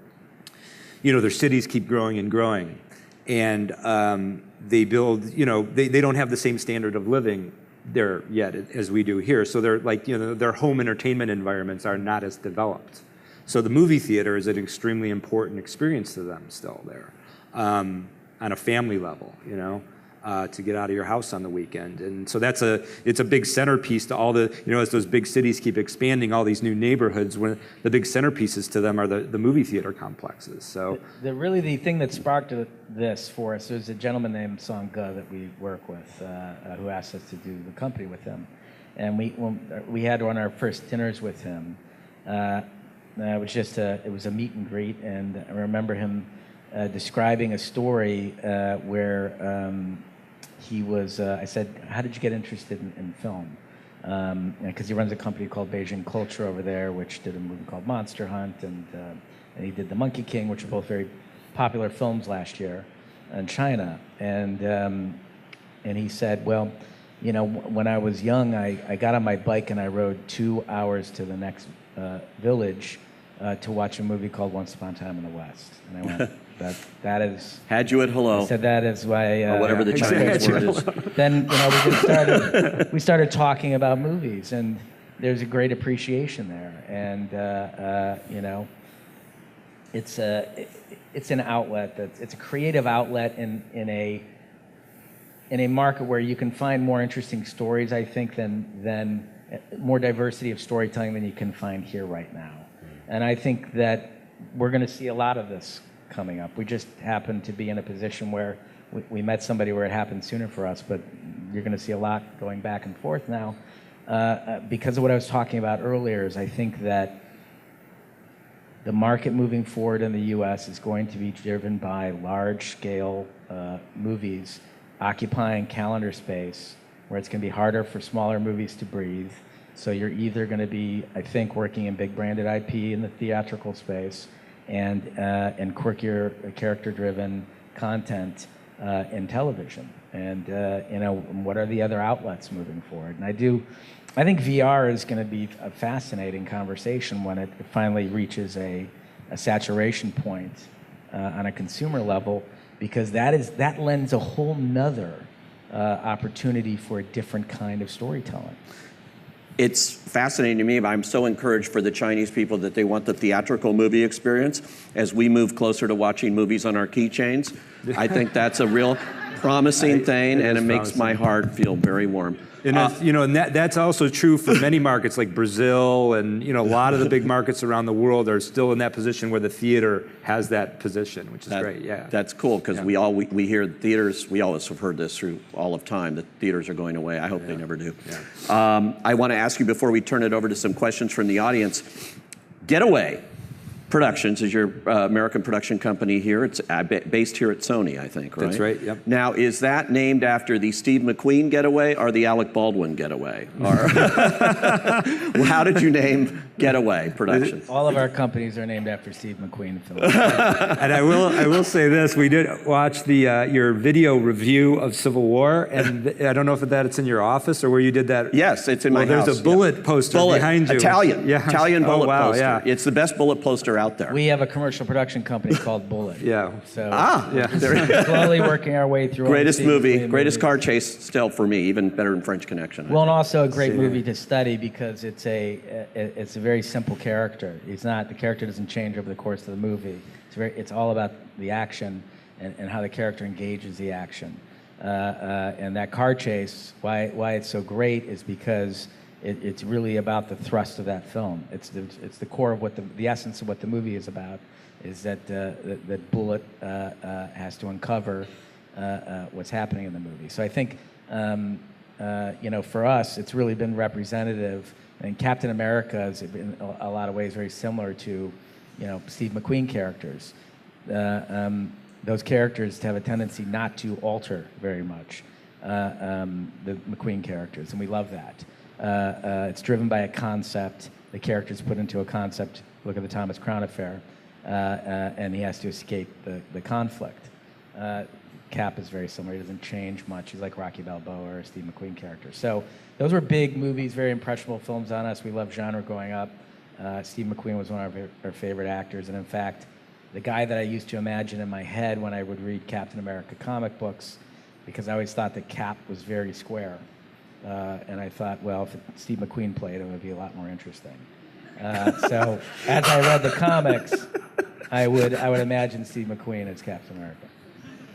their cities keep growing and growing. And they build, they don't have the same standard of living there yet as we do here. So they're like, their home entertainment environments are not as developed. So the movie theater is an extremely important experience to them still there, on a family level, to get out of your house on the weekend. And so it's a big centerpiece to all the, as those big cities keep expanding, all these new neighborhoods, when the big centerpieces to them are the movie theater complexes. So the thing that sparked this for us, there's a gentleman named Song Ge that we work with, who asked us to do the company with him. And we had one of our first dinners with him. It was a meet and greet, and I remember him describing a story where he was, I said, how did you get interested in film? Because he runs a company called Beijing Culture over there, which did a movie called Monster Hunt, and he did The Monkey King, which are both very popular films last year in China. And he said, well, when I was young, I got on my bike and I rode 2 hours to the next village to watch a movie called Once Upon a Time in the West. And I went, that is... Had you at hello. I said that is why... or whatever the Chinese word is. Then, we started talking about movies, and there's a great appreciation there. And, it's an outlet it's a creative outlet in a market where you can find more interesting stories, I think, than more diversity of storytelling than you can find here right now. And I think that we're going to see a lot of this coming up. We just happen to be in a position where we met somebody where it happened sooner for us, but you're going to see a lot going back and forth now. Because of what I was talking about earlier, is I think that the market moving forward in the U.S. is going to be driven by large-scale movies occupying calendar space, where it's going to be harder for smaller movies to breathe. So you're either going to be, I think, working in big branded IP in the theatrical space and quirkier, character-driven content in television. And what are the other outlets moving forward? And I think VR is going to be a fascinating conversation when it finally reaches a saturation point on a consumer level, because that lends a whole nother opportunity for a different kind of storytelling. It's fascinating to me, but I'm so encouraged for the Chinese people that they want the theatrical movie experience as we move closer to watching movies on our keychains. I think that's a real promising thing, and it makes my heart feel very warm. And that's also true for many markets like Brazil, and a lot of the big markets around the world are still in that position where the theater has that position, which is great. Yeah, that's cool, because we hear theaters. We always have heard this through all of time, that theaters are going away. I hope they never do. Yeah. I want to ask you, before we turn it over to some questions from the audience, Getaway Productions is your American production company here. It's based here at Sony, I think, right? That's right, yep. Now, is that named after the Steve McQueen Getaway or the Alec Baldwin Getaway? Or how did you name Getaway Productions? All of our companies are named after Steve McQueen films. And I will say this: we did watch your video review of Civil War, and I don't know if it's in your office or where you did that. Yes, it's in my house. There's a bullet poster behind you. Italian bullet poster. Yeah. It's the best bullet poster they're out there. We have a commercial production company called Bullet. Yeah. So Yeah. we're slowly working our way through. Greatest all the movie, movies. greatest car chase still for me, even better than French Connection. Well, and also a great movie to study because it's a very simple character. The character doesn't change over the course of the movie. It's all about the action and how the character engages the action. And that car chase, why it's so great is because it's really about the thrust of that film. It's the core of what the essence of what the movie is about, is that that Bullet has to uncover what's happening in the movie. So I think for us, it's really been representative. And Captain America is in a lot of ways very similar to Steve McQueen characters. Those characters have a tendency not to alter very much, the McQueen characters, and we love that. It's driven by a concept. The character's put into a concept. Look at the Thomas Crown Affair, and he has to escape the conflict. Cap is very similar. He doesn't change much. He's like Rocky Balboa or a Steve McQueen character. So those were big movies, very impressionable films on us. We loved genre growing up. Steve McQueen was one of our favorite actors, and in fact, the guy that I used to imagine in my head when I would read Captain America comic books, because I always thought that Cap was very square. And I thought, well, if Steve McQueen played him, it would be a lot more interesting. So as I read the comics, I would imagine Steve McQueen as Captain America.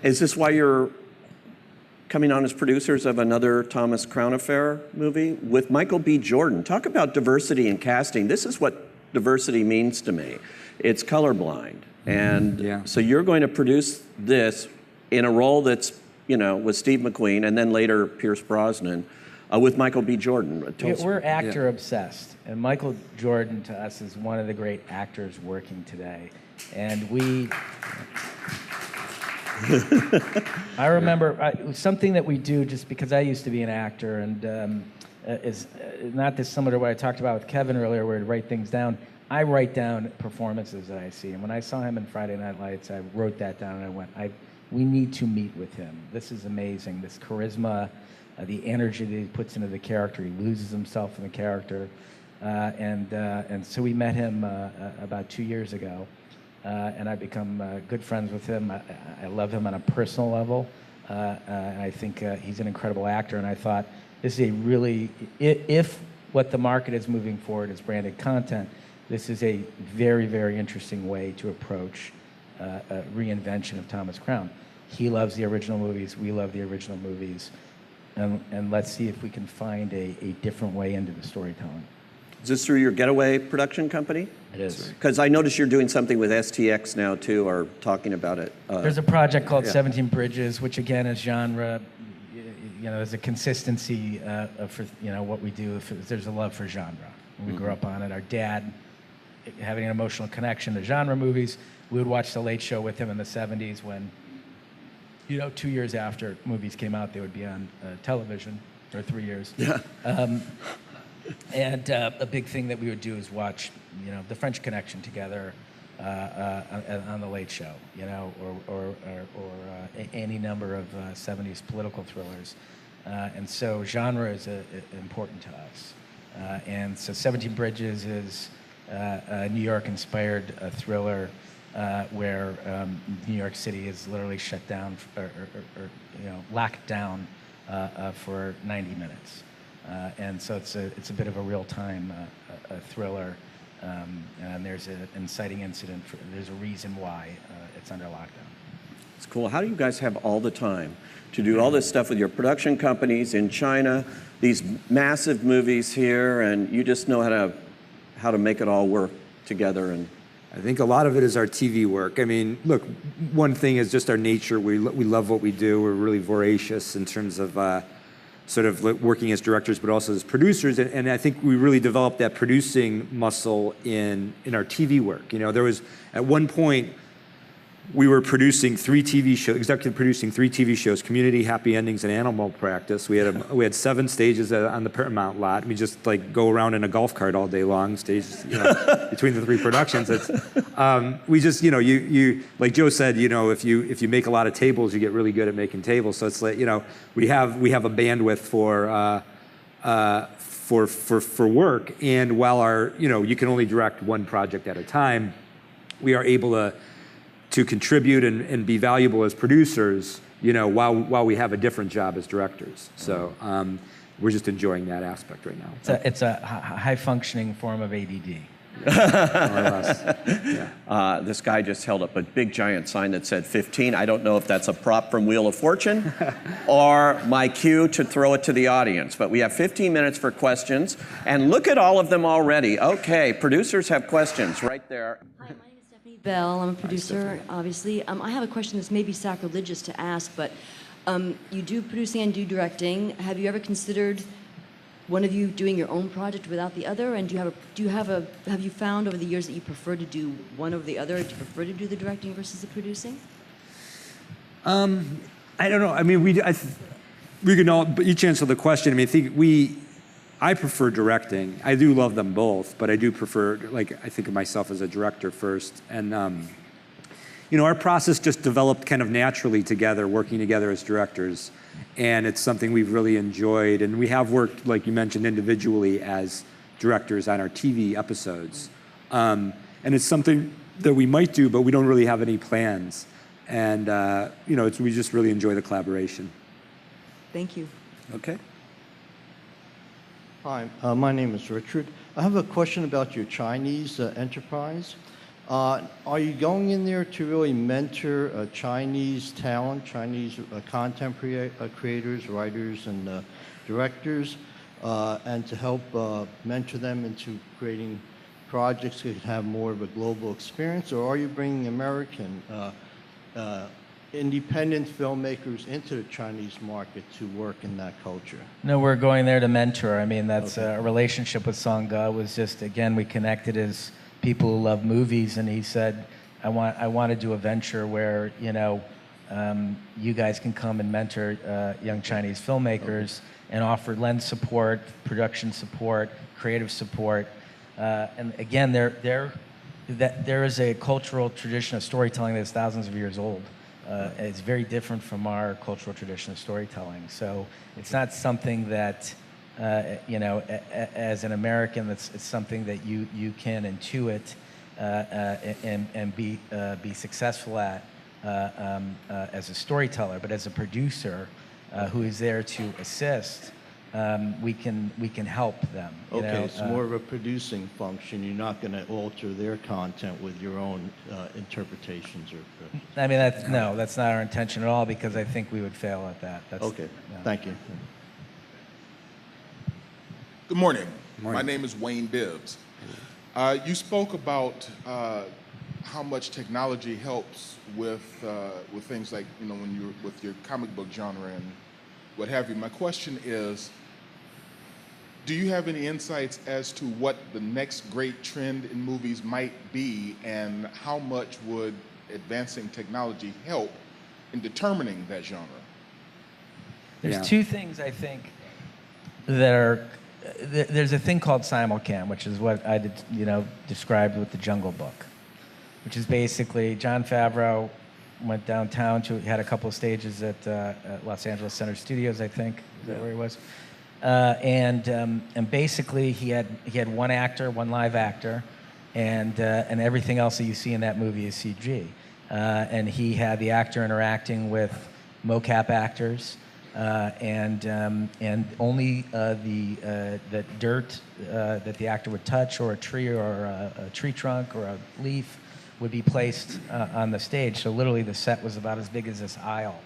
Is this why you're coming on as producers of another Thomas Crown Affair movie with Michael B. Jordan? Talk about diversity in casting. This is what diversity means to me. It's colorblind. And so you're going to produce this in a role that's, with Steve McQueen and then later Pierce Brosnan with Michael B. Jordan. We're actor obsessed. And Michael Jordan to us is one of the great actors working today. And I remember something that we do just because I used to be an actor and is not dissimilar to what I talked about with Kevin earlier where I'd write things down. I write down performances that I see. And when I saw him in Friday Night Lights, I wrote that down and I went, we need to meet with him. This is amazing. This charisma, the energy that he puts into the character. He loses himself in the character. And so we met him about 2 years ago. And I've become good friends with him. I love him on a personal level. And I think he's an incredible actor. And I thought, this is a really, if what the market is moving forward is branded content, this is a very, very interesting way to approach a reinvention of Thomas Crown. He loves the original movies. We love the original movies. And let's see if we can find a different way into the storytelling. Is this through your Getaway production company? It is. Because I noticed you're doing something with STX now, too, or talking about it. There's a project called 17 Bridges, which, again, is genre. There's a consistency for, what we do. There's a love for genre. We grew up on it. Our dad, having an emotional connection to genre movies, we would watch The Late Show with him in the 70s when, 2 years after movies came out, they would be on television, or 3 years. Yeah. And a big thing that we would do is watch, The French Connection together on The Late Show, or any number of 70s political thrillers. And so genre is important to us. And so 17 Bridges is a New York-inspired thriller where New York City is literally shut down, or locked down for 90 minutes. And so it's a bit of a real-time thriller, and there's an inciting incident. There's a reason why it's under lockdown. It's cool. How do you guys have all the time to do all this stuff with your production companies in China, these massive movies here, and you just know how to make it all work together? And I think a lot of it is our TV work. I mean, look, one thing is just our nature. We love what we do. We're really voracious in terms of sort of working as directors, but also as producers. And I think we really developed that producing muscle in our TV work. There was, at one point, we were producing 3 TV shows, executive producing 3 TV shows, Community, Happy Endings, and Animal Practice. We had 7 stages on the Paramount lot. We just go around in a golf cart all day long, stages, between the 3 productions. We just, you like Joe said, if you make a lot of tables, you get really good at making tables. So it's like, we have a bandwidth for work, and while you can only direct one project at a time. we are able to contribute and be valuable as producers, while we have a different job as directors. So we're just enjoying that aspect right now. It's a high-functioning form of ADD. More or less. Yeah. This guy just held up a big giant sign that said 15. I don't know if that's a prop from Wheel of Fortune or my cue to throw it to the audience. But we have 15 minutes for questions. And look at all of them already. Okay, producers have questions right there. Hi, my name is Stephanie Bell. I'm a producer, obviously. I have a question that's maybe sacrilegious to ask, but you do producing and do directing. Have you ever considered one of you doing your own project without the other? And have you found over the years that you prefer to do one over the other? Do you prefer to do the directing versus the producing? I don't know. I mean, we can all each answer the question. I mean, I prefer directing. I do love them both, but I do prefer, I think of myself as a director first. And, our process just developed kind of naturally together, working together as directors. And it's something we've really enjoyed. And we have worked, like you mentioned, individually as directors on our TV episodes. And it's something that we might do, but we don't really have any plans. And, we just really enjoy the collaboration. Thank you. Okay. Hi, my name is Richard. I have a question about your Chinese enterprise. Are you going in there to really mentor Chinese talent, Chinese content creators, writers, and directors, and to help mentor them into creating projects that have more of a global experience? Or are you bringing American independent filmmakers into the Chinese market to work in that culture? No, we're going there to mentor. I mean, that's a relationship with Sangha was just, again, we connected as people who love movies, and he said, I want to do a venture where, you guys can come and mentor young Chinese filmmakers and offer lens support, production support, creative support. And again, there is a cultural tradition of storytelling that's thousands of years old. It's very different from our cultural tradition of storytelling. So it's not something that, as an American, it's something that you can intuit and be successful at as a storyteller. But as a producer who is there to assist, we can help them. Okay, it's more of a producing function. You're not going to alter their content with your own interpretations or. I mean, that's not our intention at all, because I think we would fail at that. Okay, thank you. Good morning. Morning. My name is Wayne Bibbs. You spoke about how much technology helps with things like, when you're with your comic book genre and what have you. My question is, do you have any insights as to what the next great trend in movies might be, and how much would advancing technology help in determining that genre? There's two things I think that are. There's a thing called simulcam, which is what I described with the Jungle Book, which is basically Jon Favreau went downtown had a couple of stages at Los Angeles Center Studios, I think. Is that where he was? And basically he had one actor, one live actor, and everything else that you see in that movie is CG. And he had the actor interacting with mocap actors. And only the dirt that the actor would touch, or a tree, or a tree trunk, or a leaf, would be placed on the stage. So literally the set was about as big as this aisle.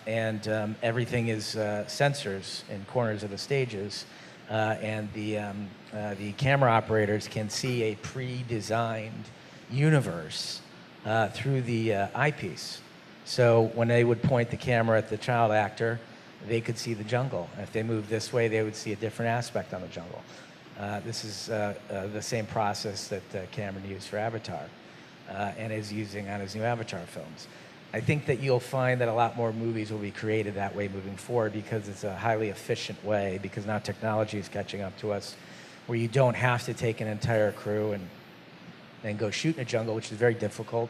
And everything is sensors in corners of the stages. And the camera operators can see a pre-designed universe through the eyepiece. So when they would point the camera at the child actor, they could see the jungle. If they moved this way, they would see a different aspect on the jungle. This is the same process that Cameron used for Avatar and is using on his new Avatar films. I think that you'll find that a lot more movies will be created that way moving forward, because it's a highly efficient way, because now technology is catching up to us, where you don't have to take an entire crew and go shoot in a jungle, which is very difficult.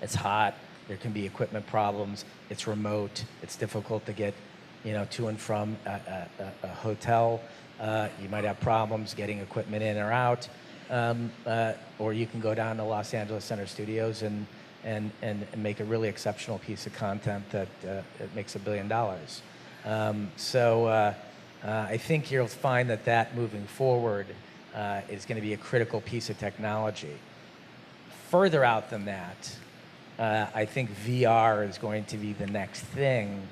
It's hot. There can be equipment problems. It's remote. It's difficult to get, to and from a hotel. You might have problems getting equipment in or out. or you can go down to Los Angeles Center Studios and make a really exceptional piece of content that it makes $1 billion. I think you'll find that moving forward is going to be a critical piece of technology. Further out than that, I think VR is going to be the next thing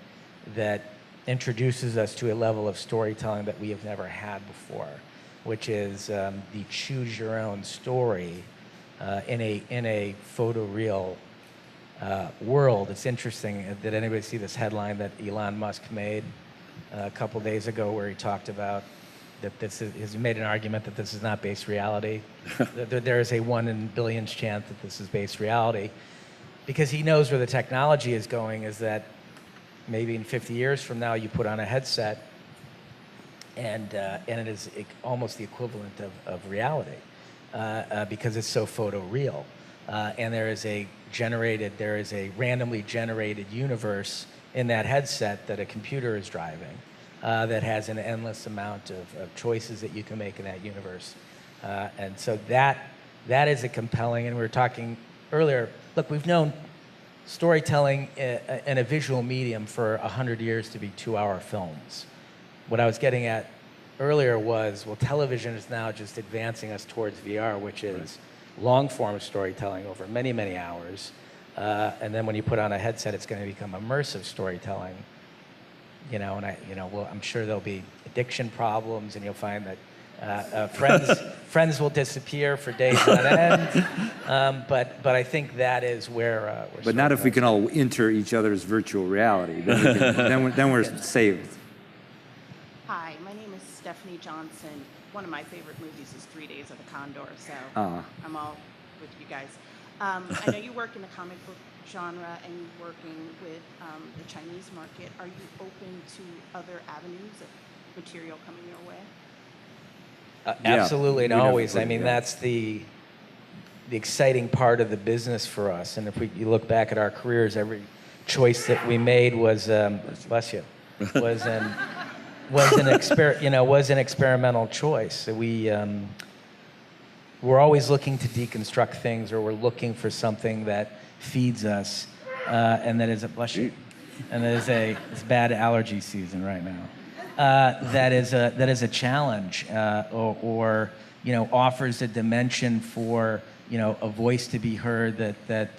that introduces us to a level of storytelling that we have never had before, which is the choose your own story in a photoreal world. It's interesting. Did anybody see this headline that Elon Musk made a couple days ago, where he talked about that he's made an argument that this is not based reality? That there is a 1 in billions chance that this is based reality, because he knows where the technology is going. Is that maybe in 50 years from now, you put on a headset, and it is almost the equivalent of reality, because it's so photoreal, and there is a randomly generated universe in that headset that a computer is driving, that has an endless amount of choices that you can make in that universe, and so that is a compelling. And we were talking earlier. Look, we've known storytelling in a visual medium for 100 years to be 2-hour films. What I was getting at earlier was, well, television is now just advancing us towards VR, which is long-form storytelling over many, many hours. And then when you put on a headset, it's going to become immersive storytelling. I'm sure there'll be addiction problems, and you'll find that friends will disappear for days on end. But I think that is where. But not if we can all enter each other's virtual reality. Then we're saved. Hi, my name is Stephanie Johnson. One of my favorite movies is 3 Days of the Condor, so I'm all with you guys. I know you work in the comic book genre and you're working with the Chinese market. Are you open to other avenues of material coming your way? Absolutely, and always. I mean, that's the exciting part of the business for us. And if you look back at our careers, every choice that we made was bless you, was an experimental choice. So we're always looking to deconstruct things, or we're looking for something that feeds us, and that is bless you, and that is it's bad allergy season right now. That is a challenge, or offers a dimension for a voice to be heard that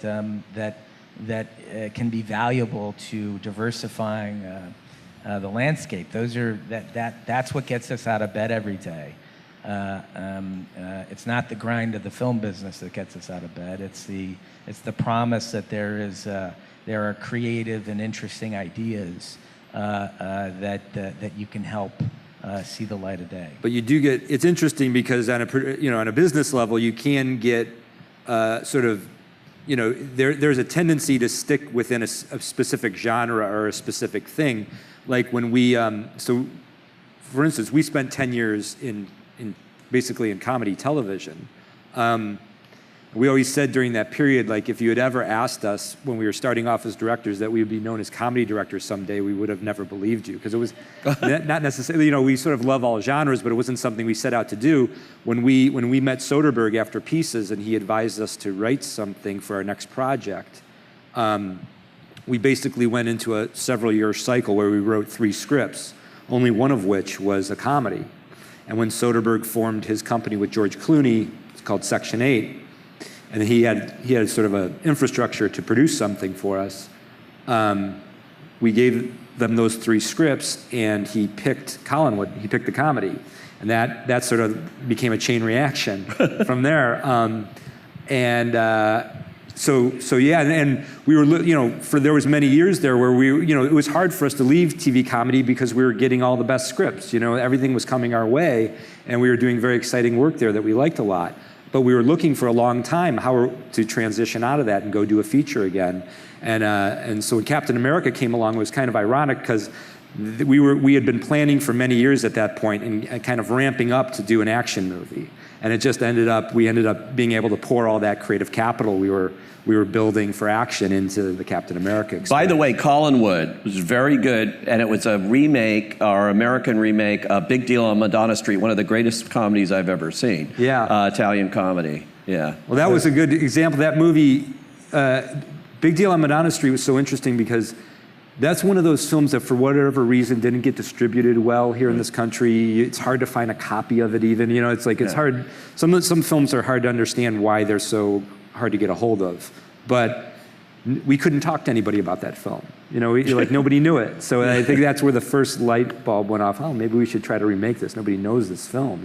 can be valuable to diversifying the landscape. That's what gets us out of bed every day. It's not the grind of the film business that gets us out of bed. It's the promise that there are creative and interesting ideas that you can help see the light of day. But you do get, it's interesting because on a business level, you can get there's a tendency to stick within a specific genre or a specific thing. Like when we, for instance, we spent 10 years basically in comedy television. We always said during that period, like, if you had ever asked us when we were starting off as directors that we would be known as comedy directors someday, we would have never believed you, because it was not necessarily, we sort of love all genres, but it wasn't something we set out to do. When we met Soderbergh after Pieces and he advised us to write something for our next project, we basically went into a several-year cycle where we wrote 3 scripts, only one of which was a comedy. And when Soderbergh formed his company with George Clooney, it's called Section 8, and he had sort of an infrastructure to produce something for us. We gave them those 3 scripts, and he picked Collinwood. He picked the comedy, and that sort of became a chain reaction from there. So yeah, and we were, there was many years there where it was hard for us to leave TV comedy because we were getting all the best scripts. Everything was coming our way, and we were doing very exciting work there that we liked a lot. But we were looking for a long time how to transition out of that and go do a feature again. And so when Captain America came along, it was kind of ironic because we had been planning for many years at that point and kind of ramping up to do an action movie. And it just we ended up being able to pour all that creative capital we were building for action into the Captain America experience. By the way, Collinwood was very good, and it was a remake, our American remake, A Big Deal on Madonna Street, one of the greatest comedies I've ever seen. Yeah. Italian comedy, yeah. Well, that was a good example. That movie, Big Deal on Madonna Street, was so interesting because that's one of those films that for whatever reason didn't get distributed well here in this country. It's hard to find a copy of it even. It's like, it's hard. Some films are hard to understand why they're so hard to get a hold of. But we couldn't talk to anybody about that film. Like nobody knew it. So I think that's where the first light bulb went off. Oh, maybe we should try to remake this. Nobody knows this film.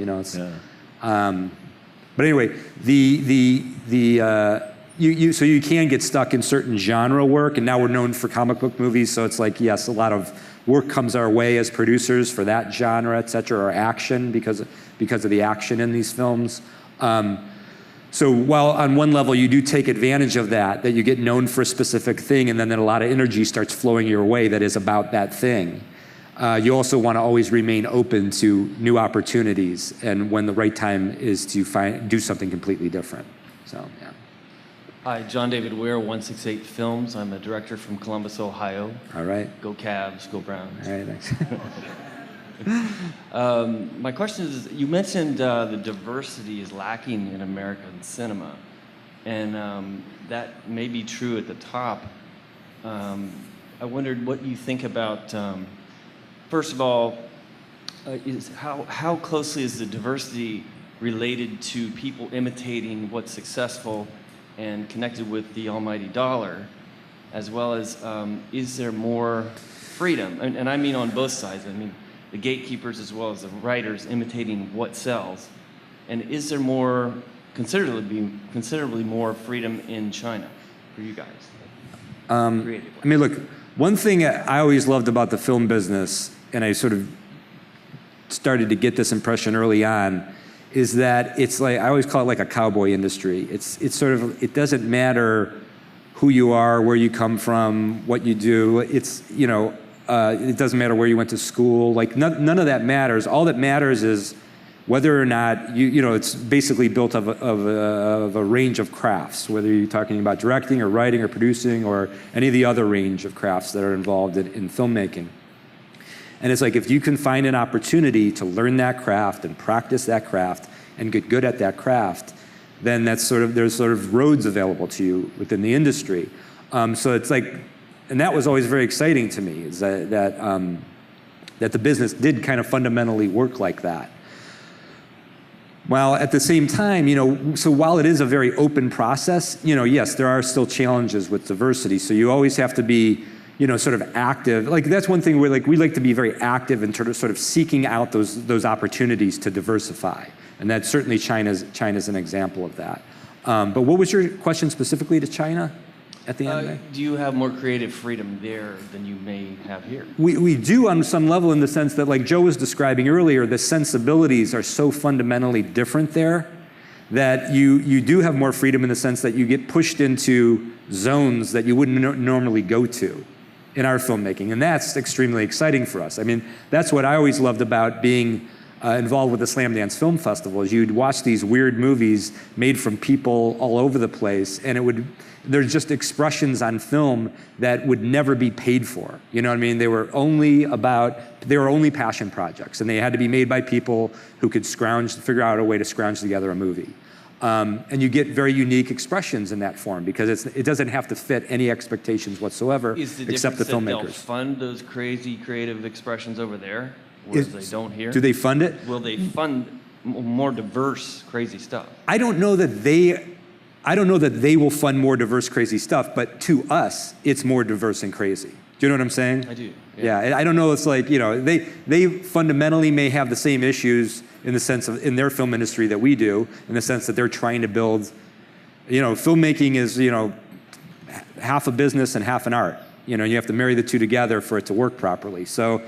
But anyway, so you can get stuck in certain genre work, and now we're known for comic book movies, so it's like, yes, a lot of work comes our way as producers for that genre, et cetera, or action because of the action in these films. So while on one level you do take advantage of that you get known for a specific thing, and then a lot of energy starts flowing your way that is about that thing. You also want to always remain open to new opportunities, and when the right time is to do something completely different. So, yeah. Hi, John David Weir, 168 Films. I'm a director from Columbus, Ohio. All right. Go Cavs, go Browns. All right, thanks. My question is, you mentioned the diversity is lacking in American cinema, and that may be true at the top. I wondered what you think about, first of all, is how closely is the diversity related to people imitating what's successful and connected with the almighty dollar, as well as is there more freedom? And I mean on both sides. I mean the gatekeepers as well as the writers imitating what sells. And is there considerably more freedom in China for you guys? Creatively? I mean, look, one thing I always loved about the film business, and I sort of started to get this impression early on, is that it's like, I always call it like a cowboy industry. It's sort of, it doesn't matter who you are, where you come from, what you do. It's, it doesn't matter where you went to school. Like none of that matters. All that matters is whether or not it's basically built of a range of crafts, whether you're talking about directing or writing or producing or any of the other range of crafts that are involved in filmmaking. And it's like, if you can find an opportunity to learn that craft and practice that craft and get good at that craft, then there's sort of roads available to you within the industry. So it's like, and that was always very exciting to me, is that the business did kind of fundamentally work like that. While at the same time, so while it is a very open process, yes, there are still challenges with diversity. So you always have to be sort of active. Like that's one thing we like to be very active in sort of seeking out those opportunities to diversify. And that's certainly China's an example of that. But what was your question specifically to China at the end of the day? Do you have more creative freedom there than you may have here? We do on some level, in the sense that, like Joe was describing earlier, the sensibilities are so fundamentally different there that you do have more freedom in the sense that you get pushed into zones that you wouldn't normally go to in our filmmaking, and that's extremely exciting for us. I mean, that's what I always loved about being involved with the Slamdance Film Festival, is you'd watch these weird movies made from people all over the place, and there's just expressions on film that would never be paid for. You know what I mean? They were only passion projects, and they had to be made by people who could figure out a way to scrounge together a movie. And you get very unique expressions in that form because it doesn't have to fit any expectations whatsoever, except the filmmakers. They'll fund those crazy creative expressions over there, whereas they don't here? Do they fund it? Will they fund more diverse, crazy stuff? I don't know that they will fund more diverse, crazy stuff, but to us, it's more diverse and crazy. Do you know what I'm saying? I do. Yeah, I don't know. It's like, they fundamentally may have the same issues in the sense of in their film industry that we do, in the sense that they're trying to build, filmmaking is, half a business and half an art. You have to marry the two together for it to work properly. So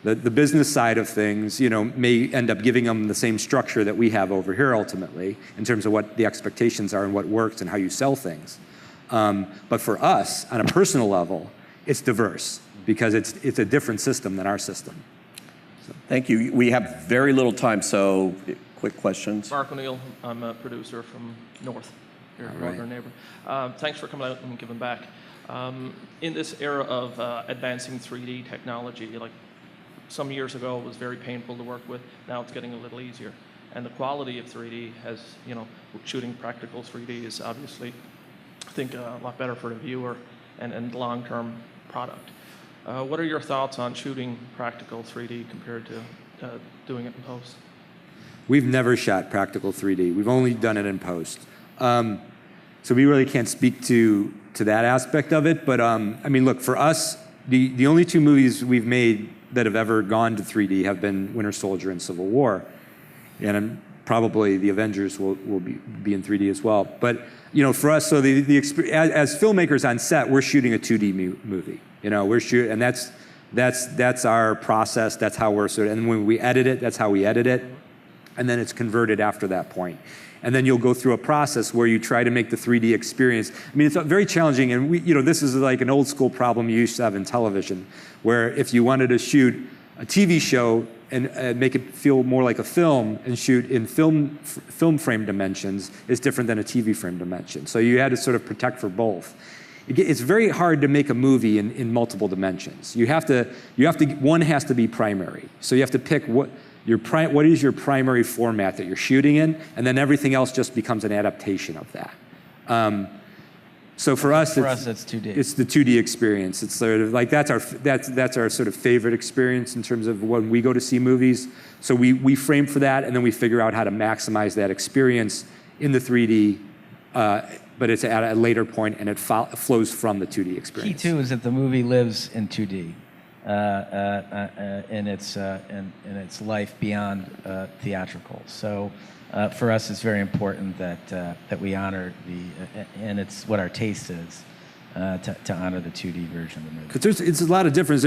the business side of things, may end up giving them the same structure that we have over here ultimately, in terms of what the expectations are and what works and how you sell things. But for us, on a personal level, it's diverse because it's a different system than our system. Thank you. We have very little time, so quick questions. Mark O'Neill, I'm a producer from North, your northern neighbor. Thanks for coming out and giving back. In this era of advancing 3D technology, like some years ago it was very painful to work with, now it's getting a little easier. And the quality of 3D has, shooting practical 3D is obviously, I think, a lot better for the viewer and long-term product. What are your thoughts on shooting practical 3D compared to doing it in post? We've never shot practical 3D. We've only done it in post. So we really can't speak to that aspect of it. But I mean, look, for us, the only two movies we've made that have ever gone to 3D have been Winter Soldier and Civil War. And probably the Avengers will be in 3D as well. But for us, so as filmmakers on set, we're shooting a 2D movie. We're shooting, and that's our process. That's how we're sort of, and when we edit it, that's how we edit it, and then it's converted after that point. And then you'll go through a process where you try to make the 3D experience. I mean, it's very challenging, and this is like an old school problem you used to have in television, where if you wanted to shoot a TV show and make it feel more like a film and shoot in film frame dimensions is different than a TV frame dimension. So you had to sort of protect for both. It's very hard to make a movie in multiple dimensions. One has to be primary. So you have to pick what is your primary format that you're shooting in, and then everything else just becomes an adaptation of that. So for us, it's 2D. It's the 2D experience. It's sort of like that's our sort of favorite experience in terms of when we go to see movies. So we frame for that, and then we figure out how to maximize that experience in the 3D. But it's at a later point, and it flows from the 2D experience. Key too is that the movie lives in 2D, in its life beyond theatrical. So for us, it's very important that we honor and it's what our taste is, to honor the 2D version of the movie. Because it's a lot of difference.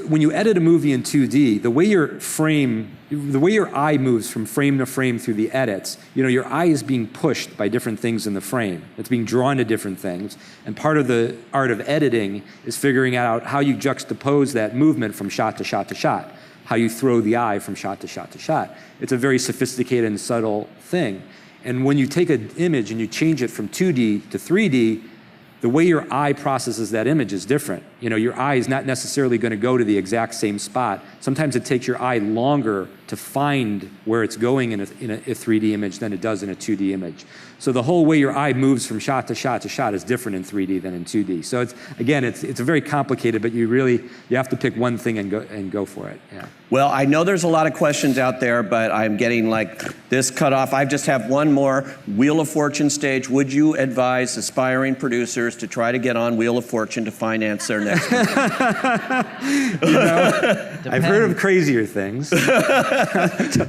When you edit a movie in 2D, the way your eye moves from frame to frame through the edits, your eye is being pushed by different things in the frame. It's being drawn to different things. And part of the art of editing is figuring out how you juxtapose that movement from shot to shot to shot, how you throw the eye from shot to shot to shot. It's a very sophisticated and subtle thing. And when you take an image and you change it from 2D to 3D, the way your eye processes that image is different. Your eye is not necessarily going to go to the exact same spot. Sometimes it takes your eye longer to find where it's going in a 3D image than it does in a 2D image. So the whole way your eye moves from shot to shot to shot is different in 3D than in 2D. So it's very complicated, but you have to pick one thing and go for it. Yeah. Well, I know there's a lot of questions out there, but I'm getting this cut off. I just have one more. Wheel of Fortune stage. Would you advise aspiring producers to try to get on Wheel of Fortune to finance their next movie? I've heard of crazier things.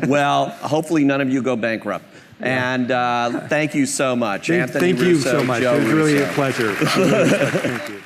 Well, hopefully none of you go bankrupt. And thank you so much. Anthony Thank you Russo, so much. Joe It was really Russo. a pleasure. Thank you.